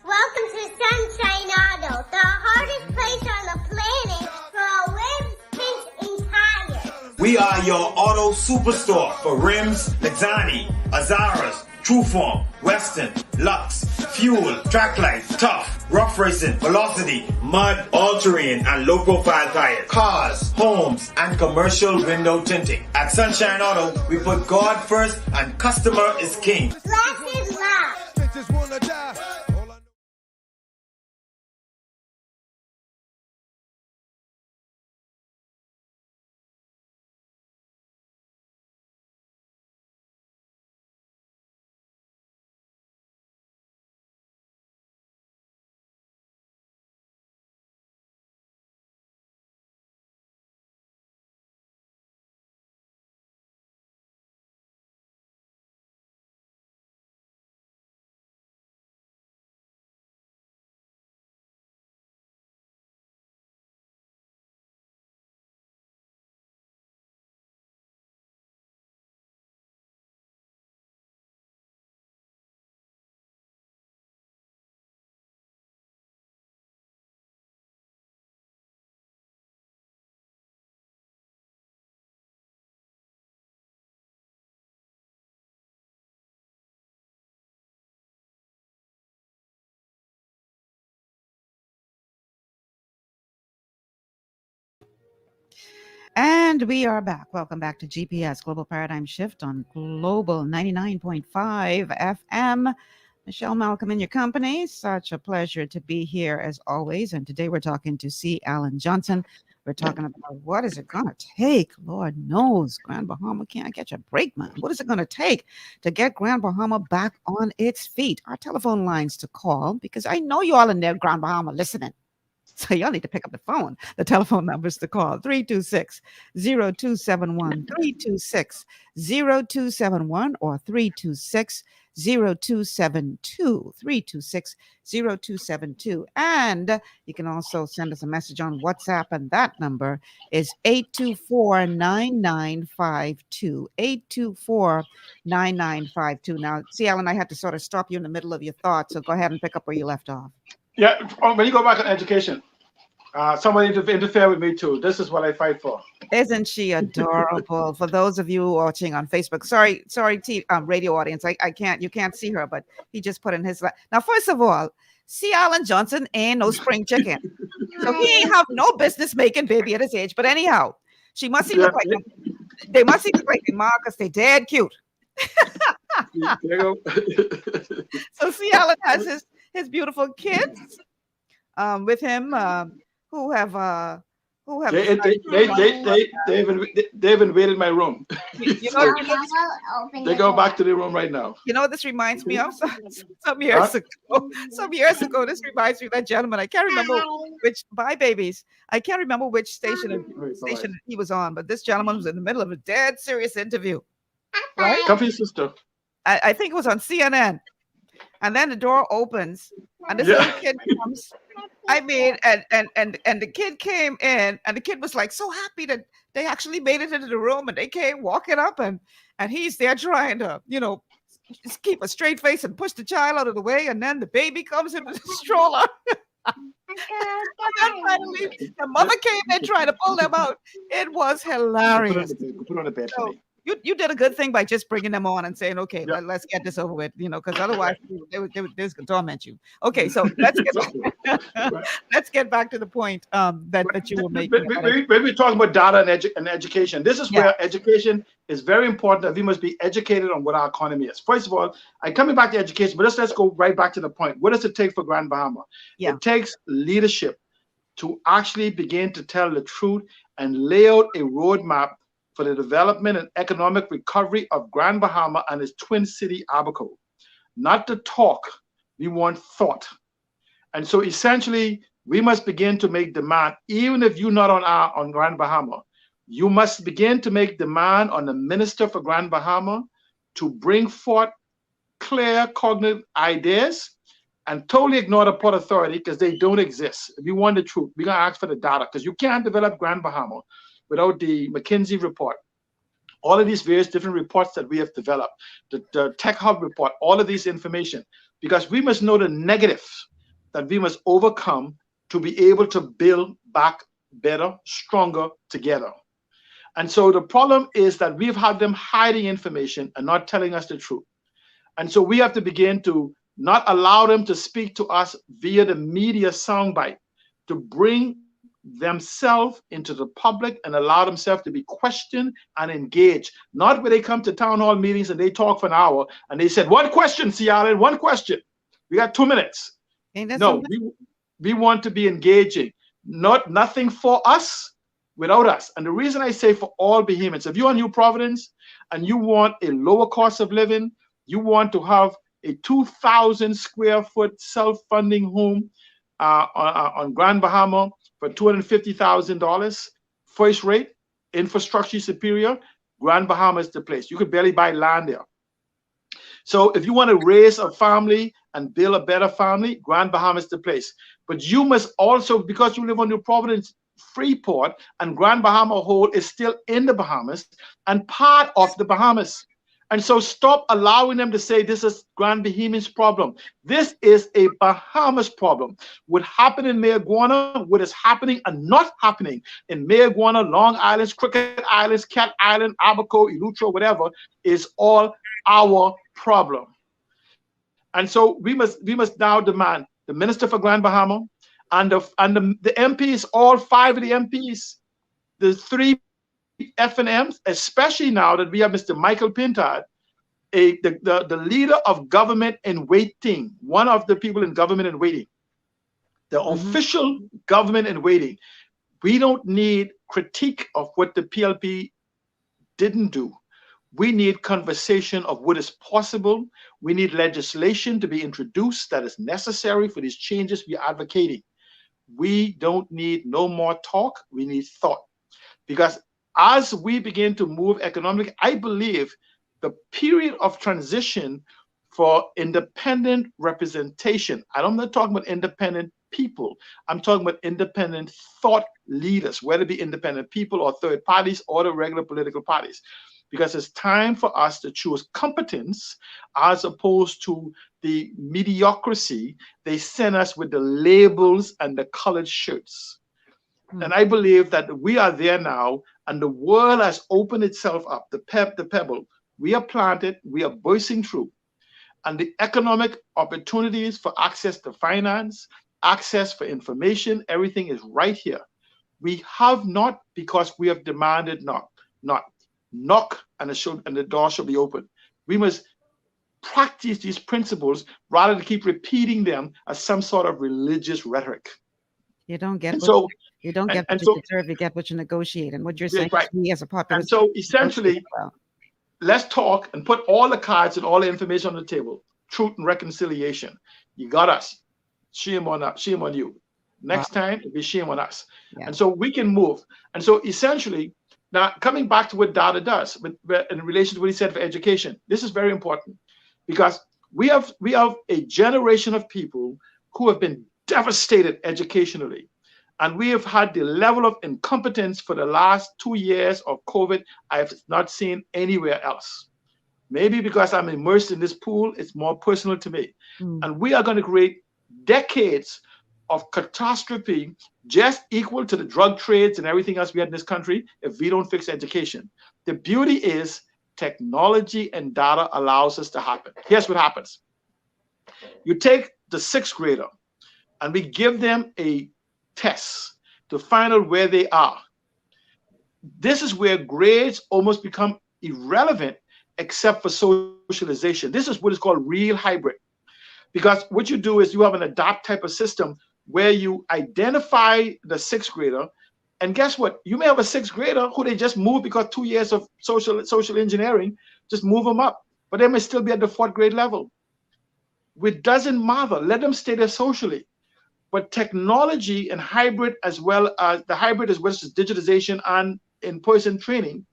Welcome to Sunshine Auto, the hardest place on the planet for rims, paint, and tires. We are your auto superstore for rims, Lexani, Azaras, Trueform, Western, Lux, Fuel, Track Life, Tough, Rough Racing, Velocity, Mud, All-Terrain, and low-profile tires. Cars, homes, and commercial window tinting. At Sunshine Auto, we put God first and customer is king. Blessed love. And we are back. Welcome back to GPS Global Paradigm Shift on Global 99.5 FM. Michelle Malcolm in your company. Such a pleasure to be here as always. And today we're talking to C. Alan Johnson. We're talking about what is it going to take? Lord knows, Grand Bahama can't catch a break, man. What is it going to take to get Grand Bahama back on its feet? Our telephone lines to call, because I know you all in there, Grand Bahama, listening. So y'all need to pick up the phone. The telephone numbers to call 326-0271, 326-0271, or 326-0272, 326-0272. And you can also send us a message on WhatsApp, and that number is 824-9952, 824-9952. Now, see, Alan, I had to sort of stop you in the middle of your thoughts, so go ahead and pick up where you left off. Yeah, when you go back on education, somebody to interfere with me too. This is what I fight for. Isn't she adorable? For those of you watching on Facebook, sorry, radio audience, you can't see her, but he just put in his. Now, first of all, C. Alan Johnson ain't no spring chicken, so he ain't have no business making baby at his age. But anyhow, she must look like they must look like their mom because they dead cute. There you go. So C. Alan has his beautiful kids with him who have they've invaded my room. You know, they go back to the room right now. You know what this reminds me of? Some years ago, this reminds me of that gentleman. I can't remember which. Bye, babies. I can't remember which station he was on, but this gentleman was in the middle of a dead serious interview. Right? Come for your sister. I think it was on CNN. And then the door opens, and this little kid comes. I mean, and the kid came in, and the kid was like so happy that they actually made it into the room, and they came walking up, and he's there trying to, just keep a straight face and push the child out of the way, and then the baby comes in with a stroller. And then finally, the mother came in trying to pull them out. It was hilarious. Put on the bed for me. You did a good thing by just bringing them on and saying, okay, let's get this over with, because otherwise they would torment you. Okay, so let's get back to the point that you were making. We're talking about data and education. This is where education is very important, that we must be educated on what our economy is. First of all, I'm coming back to education, but let's go right back to the point. What does it take for Grand Bahama? Yeah. It takes leadership to actually begin to tell the truth and lay out a roadmap for the development and economic recovery of Grand Bahama and its twin city, Abaco. Not the talk, we want thought. And so essentially, we must begin to make demand, even if you're not on Grand Bahama, you must begin to make demand on the Minister for Grand Bahama to bring forth clear cognitive ideas and totally ignore the Port Authority because they don't exist. If you want the truth, we're gonna ask for the data because you can't develop Grand Bahama without the McKinsey report, all of these various different reports that we have developed, the Tech Hub report, all of these information, because we must know the negatives that we must overcome to be able to build back better, stronger together. And so the problem is that we've had them hiding information and not telling us the truth. And so we have to begin to not allow them to speak to us via the media soundbite, to bring themselves into the public and allow themselves to be questioned and engaged. Not where they come to town hall meetings and they talk for an hour and they said, one question, Seattle, one question. We got 2 minutes. No, we want to be engaging. Nothing for us without us. And the reason I say for all Bahamians, if you're in New Providence and you want a lower cost of living, you want to have a 2,000 square foot self-funding home on Grand Bahama for $250,000, first rate, infrastructure superior, Grand Bahama is the place. You could barely buy land there. So if you want to raise a family and build a better family, Grand Bahama is the place. But you must also, because you live on New Providence, Freeport, and Grand Bahama whole is still in the Bahamas and part of the Bahamas. And so stop allowing them to say this is Grand Bahamian's problem. This is a Bahamas problem. What happened in Mayaguana, what is happening and not happening in Mayaguana, Long Island, Crooked Islands, Cat Island, Abaco, Eleuthero, whatever, is all our problem. And so we must now demand the Minister for Grand Bahama and the MPs, all 5 of the MPs, the 3 F&Ms, especially now that we have Mr. Michael Pintard, the leader of government in waiting, one of the people in government in waiting, the official government in waiting. We don't need critique of what the PLP didn't do. We need conversation of what is possible. We need legislation to be introduced that is necessary for these changes we are advocating. We don't need no more talk. We need thought. Because as we begin to move economically, I believe the period of transition for independent representation, I'm not talking about independent people, I'm talking about independent thought leaders, whether it be independent people or third parties or the regular political parties. Because it's time for us to choose competence as opposed to the mediocrity they send us with the labels and the colored shirts. And I believe that we are there now, and the world has opened itself up, the pebble. We are planted, we are bursting through. And the economic opportunities for access to finance, access for information, everything is right here. We have not because we have demanded not. Knock and the door shall be open. We must practice these principles rather than keep repeating them as some sort of religious rhetoric. You don't get what you deserve, you get what you negotiate. And what you're saying is we as a population. And so essentially, let's talk and put all the cards and all the information on the table. Truth and reconciliation. You got us. Shame on us. Shame on you. Next time, it'll be shame on us. Yeah. And so we can move. And so essentially, now coming back to what Dada does in relation to what he said for education, this is very important because we have a generation of people who have been devastated educationally. And we have had the level of incompetence for the last 2 years of COVID I have not seen anywhere else. Maybe because I'm immersed in this pool, it's more personal to me. And we are going to create decades of catastrophe just equal to the drug trades and everything else we had in this country if we don't fix education. The beauty is technology and data allows us to happen. Here's what happens. You take the 6th grader and we give them a test to find out where they are. This is where grades almost become irrelevant except for socialization. This is what is called real hybrid. Because what you do is you have an adapt type of system where you identify the 6th grader, and guess what? You may have a 6th grader who they just moved because 2 years of social engineering, just move them up, but they may still be at the 4th grade level. It doesn't matter. Let them stay there socially. But technology and hybrid as well as digitization and in-person training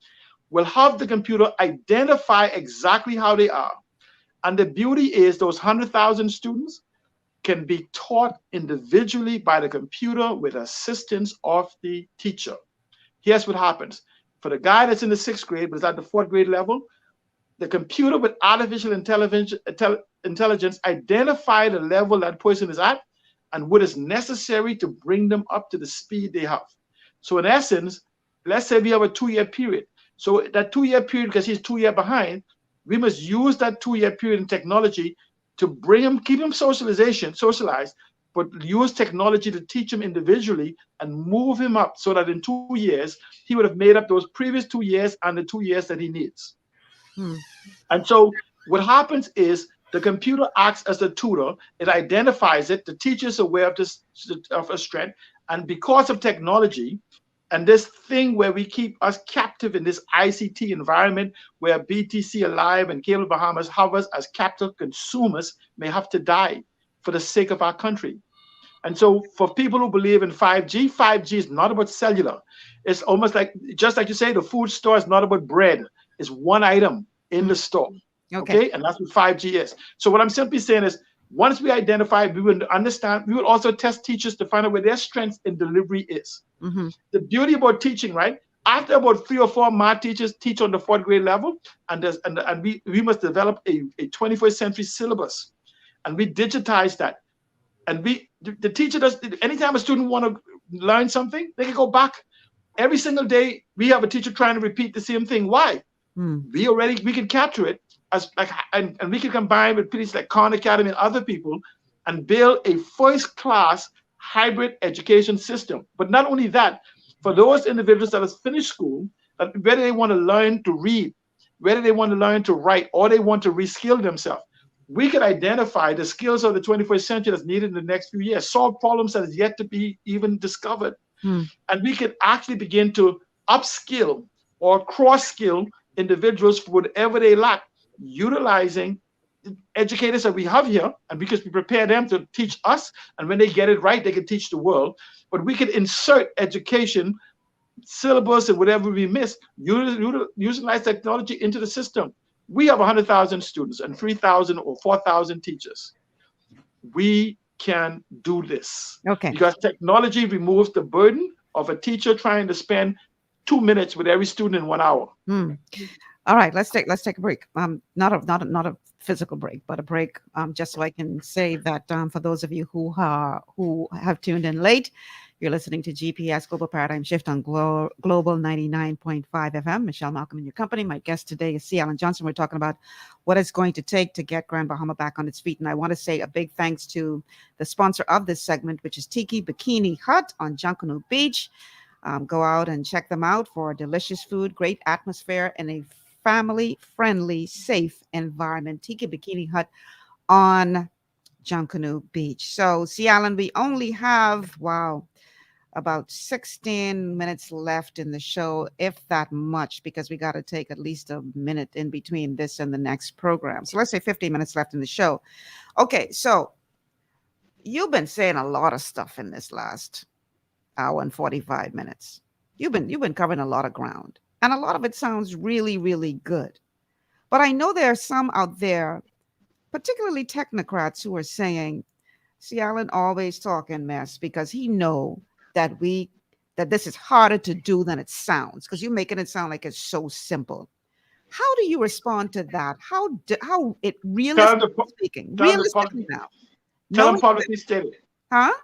will have the computer identify exactly how they are. And the beauty is those 100,000 students can be taught individually by the computer with assistance of the teacher. Here's what happens. For the guy that's in the 6th grade, but is at the 4th grade level, the computer with artificial intelligence identify the level that person is at and what is necessary to bring them up to the speed they have. So in essence, let's say we have a 2-year period. So that 2-year period, because he's 2 years behind, We must use that 2-year period in technology to bring him, keep him socialized, but use technology to teach him individually and move him up so that in 2 years, he would have made up those previous 2 years and the 2 years that he needs. And so what happens is the computer acts as a tutor. It identifies it. The teacher is aware of this, of a strength. And because of technology and this thing where we keep us captive in this ICT environment where BTC Alive and Cable Bahamas hovers as captive consumers may have to die for the sake of our country. And so for people who believe in 5G, 5G is not about cellular. It's almost like, just like you say, the food store is not about bread. It's one item in the store. Okay. And that's what 5G is. So what I'm simply saying is, once we identify, we will understand, we will also test teachers to find out where their strength in delivery is. The beauty about teaching, right? After about 3 or 4 math teachers teach on the 4th grade level, and we must develop a 21st century syllabus, and we digitize that. And the teacher does, anytime a student want to learn something, they can go back. Every single day, we have a teacher trying to repeat the same thing. Why? We can capture it as and we can combine with places like Khan Academy and other people and build a first-class hybrid education system. But not only that, for those individuals that have finished school, whether they want to learn to read, whether they want to learn to write, or they want to reskill themselves, we can identify the skills of the 21st century that's needed in the next few years, solve problems that is yet to be even discovered. And we can actually begin to upskill or cross-skill individuals for whatever they lack, utilizing educators that we have here, and because we prepare them to teach us, and when they get it right, they can teach the world. But we can insert education, syllabus, and whatever we miss, utilize technology into the system. We have 100,000 students and 3,000 or 4,000 teachers. We can do this. Because technology removes the burden of a teacher trying to spend 2 minutes with every student in 1 hour. All right, let's take a break. Not a physical break, but a break. Just so I can say that for those of you who have tuned in late, you're listening to GPS Global Paradigm Shift on Global 99.5 FM. Michelle Malcolm in your company. My guest today is C. Alan Johnson. We're talking about what it's going to take to get Grand Bahama back on its feet. And I want to say a big thanks to the sponsor of this segment, which is Tiki Bikini Hut on Junkanoo Beach. Go out and check them out for delicious food, great atmosphere, and a family-friendly, safe environment. Tiki Bikini Hut on Junkanoo Beach. So, C. Alan, we only have, about 16 minutes left in the show, if that much, because we got to take at least a minute in between this and the next program. So let's say 15 minutes left in the show. Okay, so you've been saying a lot of stuff in this last hour and 45 minutes. You've been covering a lot of ground, and a lot of it sounds really, really good. But I know there are some out there, particularly technocrats, who are saying, see, Alan always talking mess because he know that this is harder to do than it sounds, because you're making it sound like it's so simple. How do you respond to that? How it really speaking? Realistically now. Tell them publicly stated. Huh?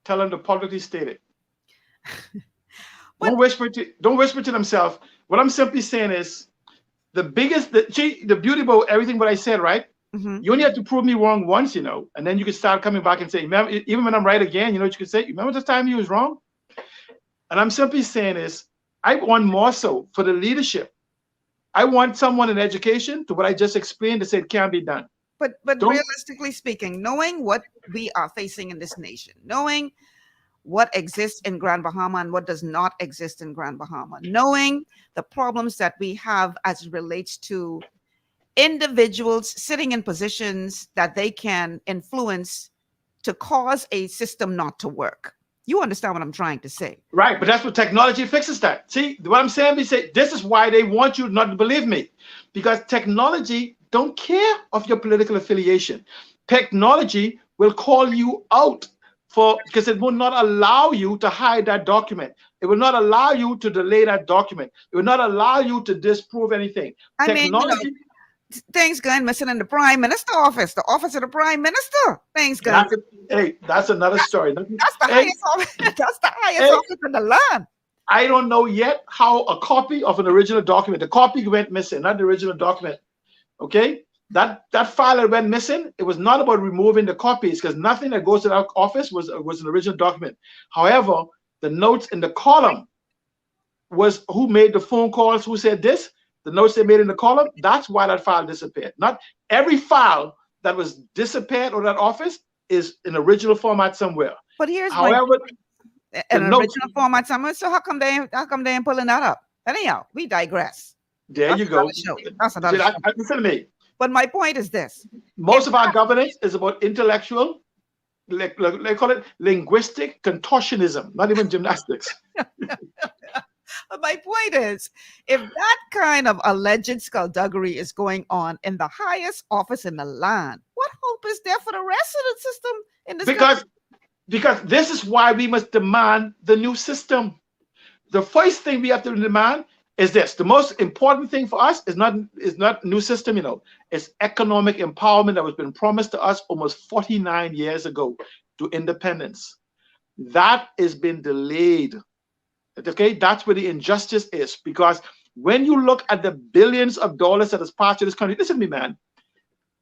Tell them to publicly state it. Don't whisper to themselves. What I'm simply saying is the beauty about everything what I said, right? You only have to prove me wrong once, and then you can start coming back and say, remember, even when I'm right again, you know what you could say? Remember the time you was wrong? And I'm simply saying is, I want more so for the leadership. I want someone in education to what I just explained to say it can be done. But realistically speaking, knowing what we are facing in this nation, knowing what exists in Grand Bahama and what does not exist in Grand Bahama, knowing the problems that we have as it relates to individuals sitting in positions that they can influence to cause a system not to work. You understand what I'm trying to say? Right, but that's what technology fixes that. See, what I'm saying, this is why they want you not to believe me, because technology don't care of your political affiliation. Technology will call you out because it will not allow you to hide that document. It will not allow you to delay that document. It will not allow you to disprove anything. Technology. Things going missing in the Prime Minister office, the office of the Prime Minister. Things going. That's another story. That's the highest office. That's the highest office in the land. I don't know yet how a copy of an original document, the copy went missing, not the original document. Okay, that file that went missing, it was not about removing the copies, because nothing that goes to that office was an original document. However, the notes in the column was who made the phone calls, who said this, the notes they made in the column. That's why that file disappeared. Not every file that was disappeared or that office is in original format somewhere. But here's however, an original format somewhere. So how come they ain't pulling that up? Anyhow, we digress. There That's you go. That's another show. Listen to me. But my point is this: most of our governance is about intellectual, they call it linguistic contortionism, not even gymnastics. But my point is, if that kind of alleged skullduggery is going on in the highest office in the land, what hope is there for the rest of the system in this country? Because this is why we must demand the new system. The first thing we have to demand is this. The most important thing for us is not new system, it's economic empowerment that was been promised to us almost 49 years ago to independence. That has been delayed. Okay, that's where the injustice is, because when you look at the billions of dollars that is passed to this country, listen to me, man.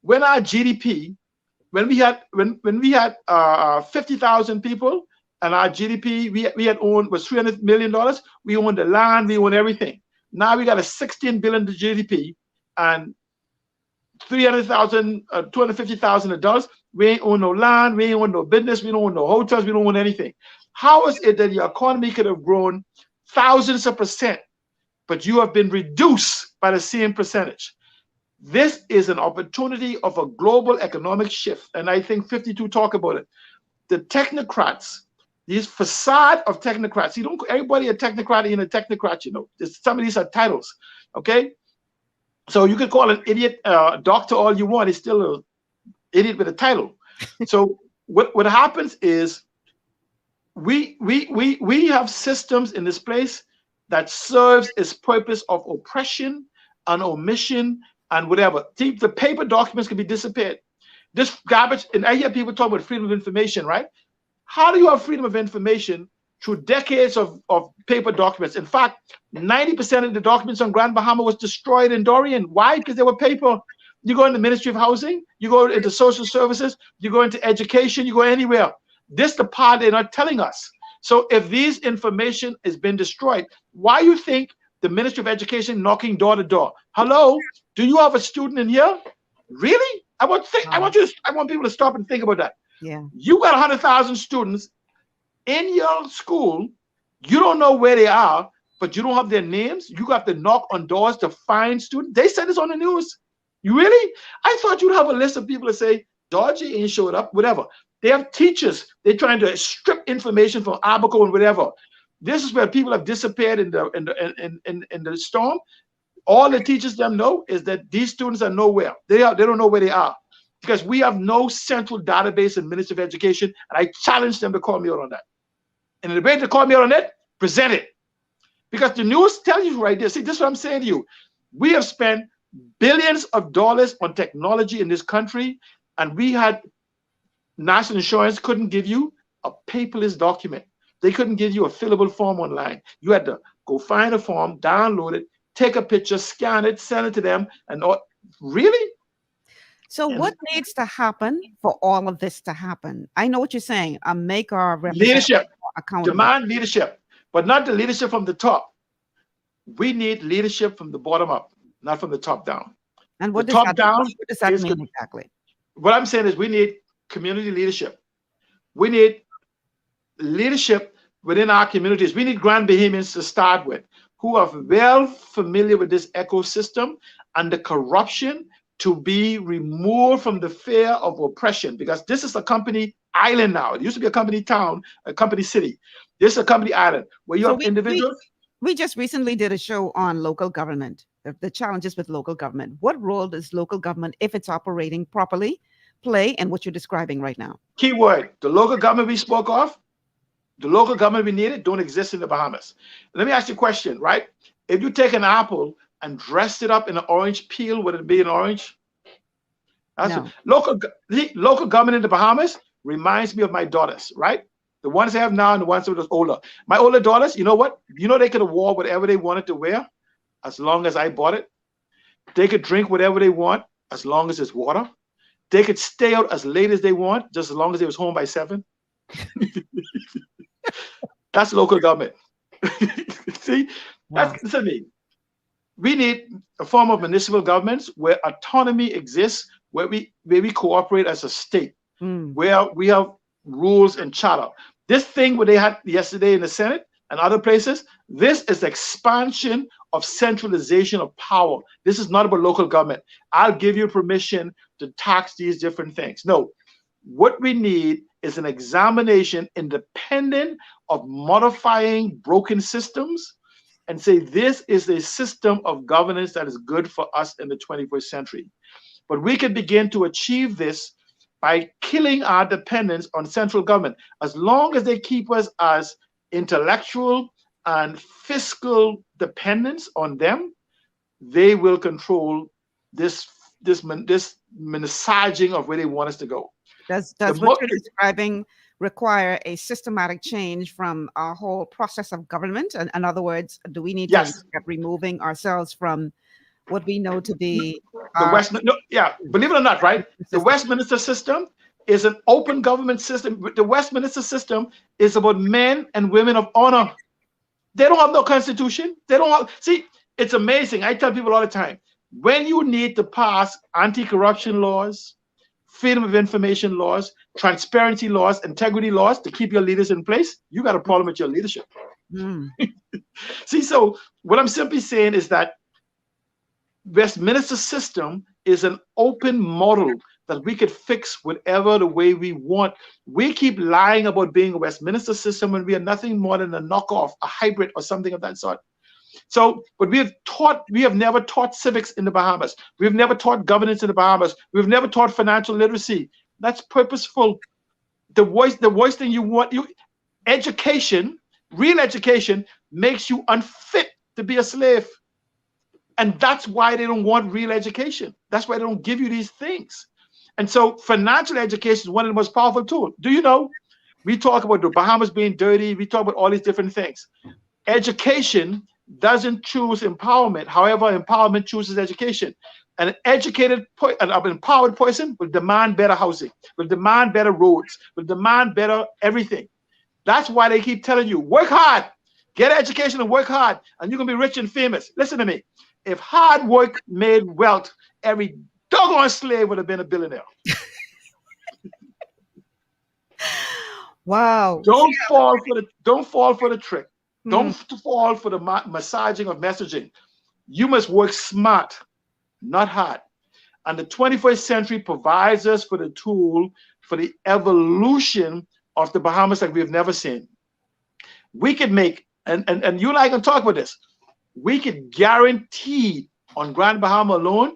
When our GDP, when we had 50,000 people, and our GDP we had owned was $300 million, we owned the land, we owned everything. Now we got a $16 billion GDP and 250,000 adults. We ain't own no land, we ain't own no business, we don't own no hotels, we don't own anything. How is it that your economy could have grown thousands of percent, but you have been reduced by the same percentage? This is an opportunity of a global economic shift, and I think 52 talk about it. The technocrats, these facade of technocrats, everybody a technocrat ain't a technocrat, some of these are titles, okay? So you could call an idiot doctor all you want, he's still an idiot with a title. So what happens is, we have systems in this place that serves its purpose of oppression and omission and whatever. The paper documents can be disappeared. This garbage, and I hear people talk about freedom of information, right? How do you have freedom of information through decades of paper documents? In fact, 90% of the documents on Grand Bahama was destroyed in Dorian. Why? Because they were paper. You go in the Ministry of Housing, you go into social services, you go into education, you go anywhere. This the part they're not telling us. So if these information has been destroyed, why you think the Ministry of Education knocking door to door? Hello, do you have a student in here? Really? I want people to stop and think about that. Yeah. You got 100,000 students in your school. You don't know where they are, but you don't have their names. You have to knock on doors to find students. They said this on the news. You really? I thought you'd have a list of people that say Georgie ain't showed up, whatever. They have teachers. They're trying to strip information from Abaco and whatever. This is where people have disappeared in the storm. All the teachers them know is that these students are nowhere. They don't know where they are, because we have no central database in Ministry of Education, and I challenge them to call me out on that. And the debate to call me out on it, present it. Because the news tells you right there. See, this is what I'm saying to you. We have spent billions of dollars on technology in this country, and we had National Insurance couldn't give you a paperless document. They couldn't give you a fillable form online. You had to go find a form, download it, take a picture, scan it, send it to them, and all. Really? So what needs to happen for all of this to happen? I know what you're saying. Make our leadership accountable. Demand leadership, but not the leadership from the top. We need leadership from the bottom up, not from the top down. And what the does top that, down what does that mean exactly? What I'm saying is we need community leadership. We need leadership within our communities. We need Grand Bahamians to start with, who are well familiar with this ecosystem and the corruption, to be removed from the fear of oppression, because this is a company island now. It used to be a company town, a company city. This is a company island where you have individuals. We just recently did a show on local government, the challenges with local government. What role does local government, if it's operating properly, play in what you're describing right now? Key word, the local government we spoke of, the local government we needed don't exist in the Bahamas. Let me ask you a question, right? If you take an apple and dressed it up in an orange peel, would it be an orange? That's local government in the Bahamas reminds me of my daughters, right? The ones I have now and the ones that was older. My older daughters, you know what? You know they could have wore whatever they wanted to wear as long as I bought it. They could drink whatever they want as long as it's water. They could stay out as late as they want, just as long as they was home by 7. That's local government. See, that's listen to me. We need a form of municipal governments where autonomy exists, where we cooperate as a state, where we have rules and charter. This thing what they had yesterday in the Senate and other places, this is the expansion of centralization of power. This is not about local government. I'll give you permission to tax these different things. No, what we need is an examination independent of modifying broken systems and say this is a system of governance that is good for us in the 21st century. But we can begin to achieve this by killing our dependence on central government. As long as they keep us as intellectual and fiscal dependence on them, they will control this massaging of where they want us to go. Does what you're describing require a systematic change from our whole process of government? And in other words, do we need to look at removing ourselves from what we know to be believe it or not, right? The Westminster system is an open government system. The Westminster system is about men and women of honor. They don't have no constitution. They don't have, see, it's amazing. I tell people all the time, when you need to pass anti-corruption laws, freedom of information laws, transparency laws, integrity laws to keep your leaders in place, you got a problem with your leadership. See, so what I'm simply saying is that Westminster system is an open model that we could fix whatever the way we want. We keep lying about being a Westminster system when we are nothing more than a knockoff, a hybrid, or something of that sort. So, but we have never taught civics in the Bahamas. We've never taught governance in the Bahamas. We've never taught financial literacy. That's purposeful. The worst thing you want, education, real education, makes you unfit to be a slave. And that's why they don't want real education. That's why they don't give you these things. And so financial education is one of the most powerful tools. Do you know? We talk about the Bahamas being dirty. We talk about all these different things. Education doesn't choose empowerment. However, empowerment chooses education. An empowered person will demand better housing, will demand better roads, will demand better everything. That's why they keep telling you, work hard, get education and work hard, and you're going to be rich and famous. Listen to me. If hard work made wealth, every doggone slave would have been a billionaire. Wow. Don't fall for the trick. Don't fall for the massaging of messaging. You must work smart, not hard. And the 21st century provides us for the tool for the evolution of the Bahamas like we've never seen. We could make, and you and I can talk about this, we could guarantee on Grand Bahama alone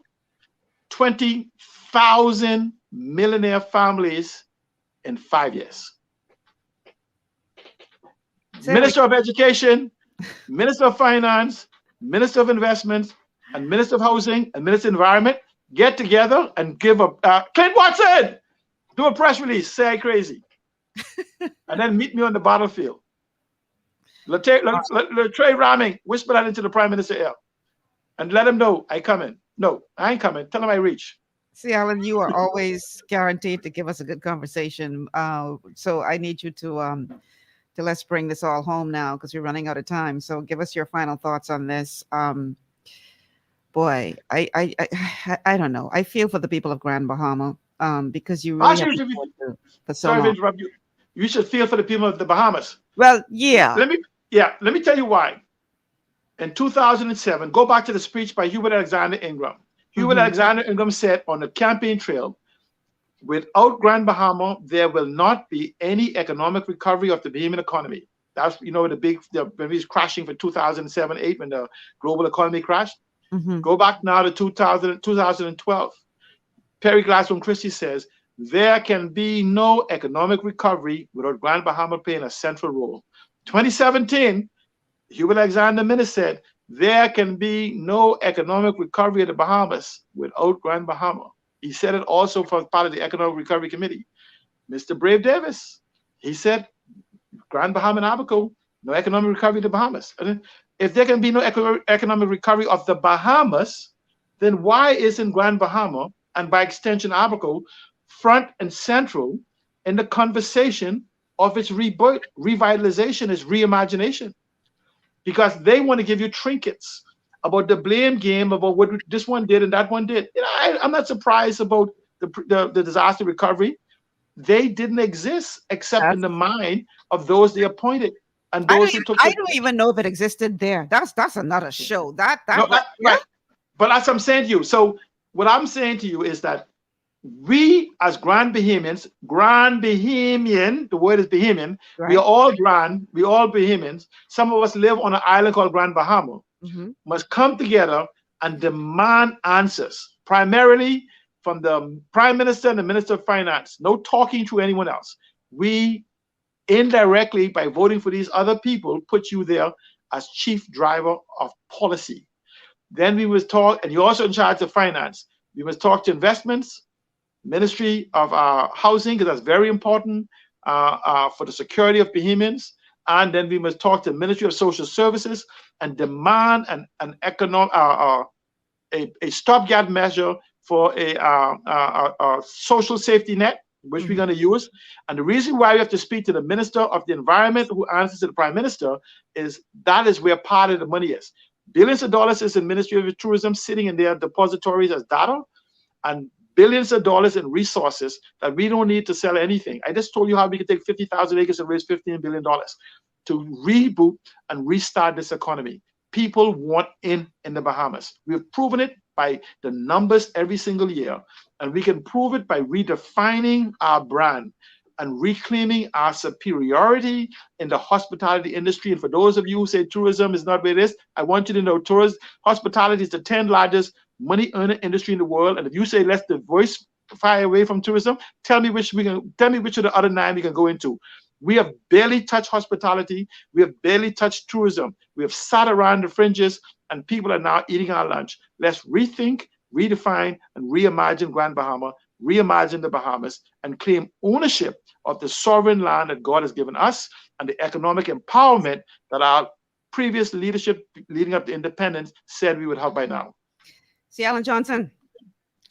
20,000 millionaire families in 5 years. Minister of Education, Minister of Finance, Minister of Investments, and Minister of Housing and Minister of Environment get together and give a Clint Watson, do a press release, say crazy, and then meet me on the battlefield. Trey Ramming, whisper that into the Prime Minister's ear, and let him know I come in. No, I ain't coming. Tell him I reach. See, Alan, you are always guaranteed to give us a good conversation. So I need you to let's bring this all home now because we're running out of time. So give us your final thoughts on this. Boy, I don't know. I feel for the people of Grand Bahama because you really have to for so long. To interrupt you. You should feel for the people of the Bahamas. Well, yeah. Let me tell you why. In 2007, go back to the speech by Hubert Alexander Ingram. Hubert Alexander Ingram said on the campaign trail, without Grand Bahama, there will not be any economic recovery of the Bahamian economy. That's, when it was crashing for 2007-8 when the global economy crashed. Go back now to 2012. Perry Glasgow Christie says, there can be no economic recovery without Grand Bahama playing a central role. 2017, Hubert Alexander Minnis said, there can be no economic recovery of the Bahamas without Grand Bahama. He said it also for part of the Economic Recovery Committee. Mr. Brave Davis, he said, Grand Bahama and Abaco, no economic recovery of the Bahamas. And if there can be no economic recovery of the Bahamas, then why isn't Grand Bahama and by extension Abaco front and central in the conversation of its rebirth, revitalization, its reimagination? Because they want to give you trinkets about the blame game about what this one did and that one did. I'm not surprised about the disaster recovery. They didn't exist except in the mind of those they appointed and those who took. I don't even know if it existed there. That's another show. Right. But that's what I'm saying to you. So what I'm saying to you is that we as Grand Bahamians, the word is Bahamian, right. We are all grand, we all Bahamians. Some of us live on an island called Grand Bahama, must come together and demand answers, primarily from the Prime Minister and the Minister of Finance. No talking to anyone else. We indirectly, by voting for these other people, put you there as chief driver of policy. Then we must talk, and you're also in charge of finance. We must talk to investments, Ministry of Housing, because that's very important for the security of Bahamians. And then we must talk to the Ministry of Social Services and demand an economic, a stopgap measure for a social safety net, which we're going to use. And the reason why we have to speak to the Minister of the Environment, who answers to the Prime Minister, is that is where part of the money is. Billions of dollars is in Ministry of Tourism sitting in their depositories as data, and billions of dollars in resources that we don't need to sell anything. I just told you how we could take 50,000 acres and raise $15 billion to reboot and restart this economy. People want in the Bahamas. We've proven it by the numbers every single year, and we can prove it by redefining our brand and reclaiming our superiority in the hospitality industry. And for those of you who say tourism is not where it is, I want you to know hospitality is the 10th largest money earner industry in the world. And if you say let's diversify away from tourism, tell me which of the other 9 we can go into. We have barely touched hospitality. We have barely touched tourism. We have sat around the fringes, and people are now eating our lunch. Let's rethink, redefine, and reimagine Grand Bahama, reimagine the Bahamas, and claim ownership of the sovereign land that God has given us and the economic empowerment that our previous leadership leading up to independence said we would have by now. See, Alan Johnson,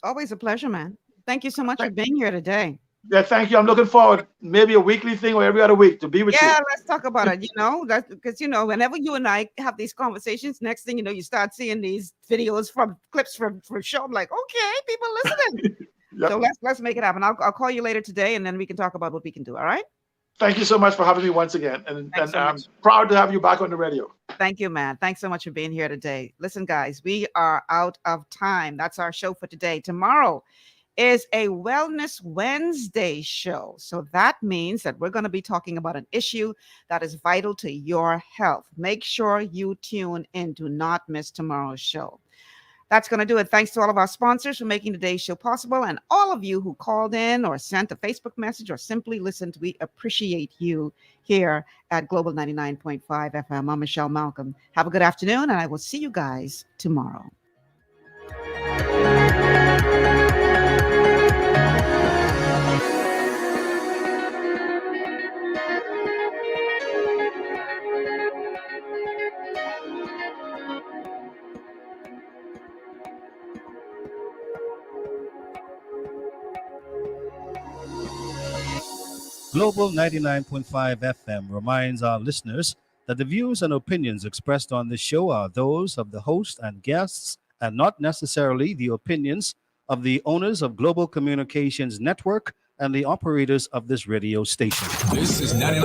always a pleasure, man. Thank you so much for being here today. Yeah, thank you. I'm looking forward, maybe a weekly thing or every other week, to be with you. Yeah, let's talk about it. That's because whenever you and I have these conversations, next thing you know, you start seeing these videos from clips from show. I'm like, okay, people listening. Yep. So let's make it happen. I'll call you later today, and then we can talk about what we can do. All right. Thank you so much for having me once again, and I'm proud to have you back on the radio. Thank you, man. Thanks so much for being here today. Listen, guys, we are out of time. That's our show for today. Tomorrow is a Wellness Wednesday show. So that means that we're going to be talking about an issue that is vital to your health. Make sure you tune in. Do not miss tomorrow's show. That's going to do it. Thanks to all of our sponsors for making today's show possible, and all of you who called in or sent a Facebook message or simply listened. We appreciate you here at Global 99.5 FM. I'm Michelle Malcolm. Have a good afternoon, and I will see you guys tomorrow. Global 99.5 FM reminds our listeners that the views and opinions expressed on this show are those of the host and guests and not necessarily the opinions of the owners of Global Communications Network and the operators of this radio station. This is 99.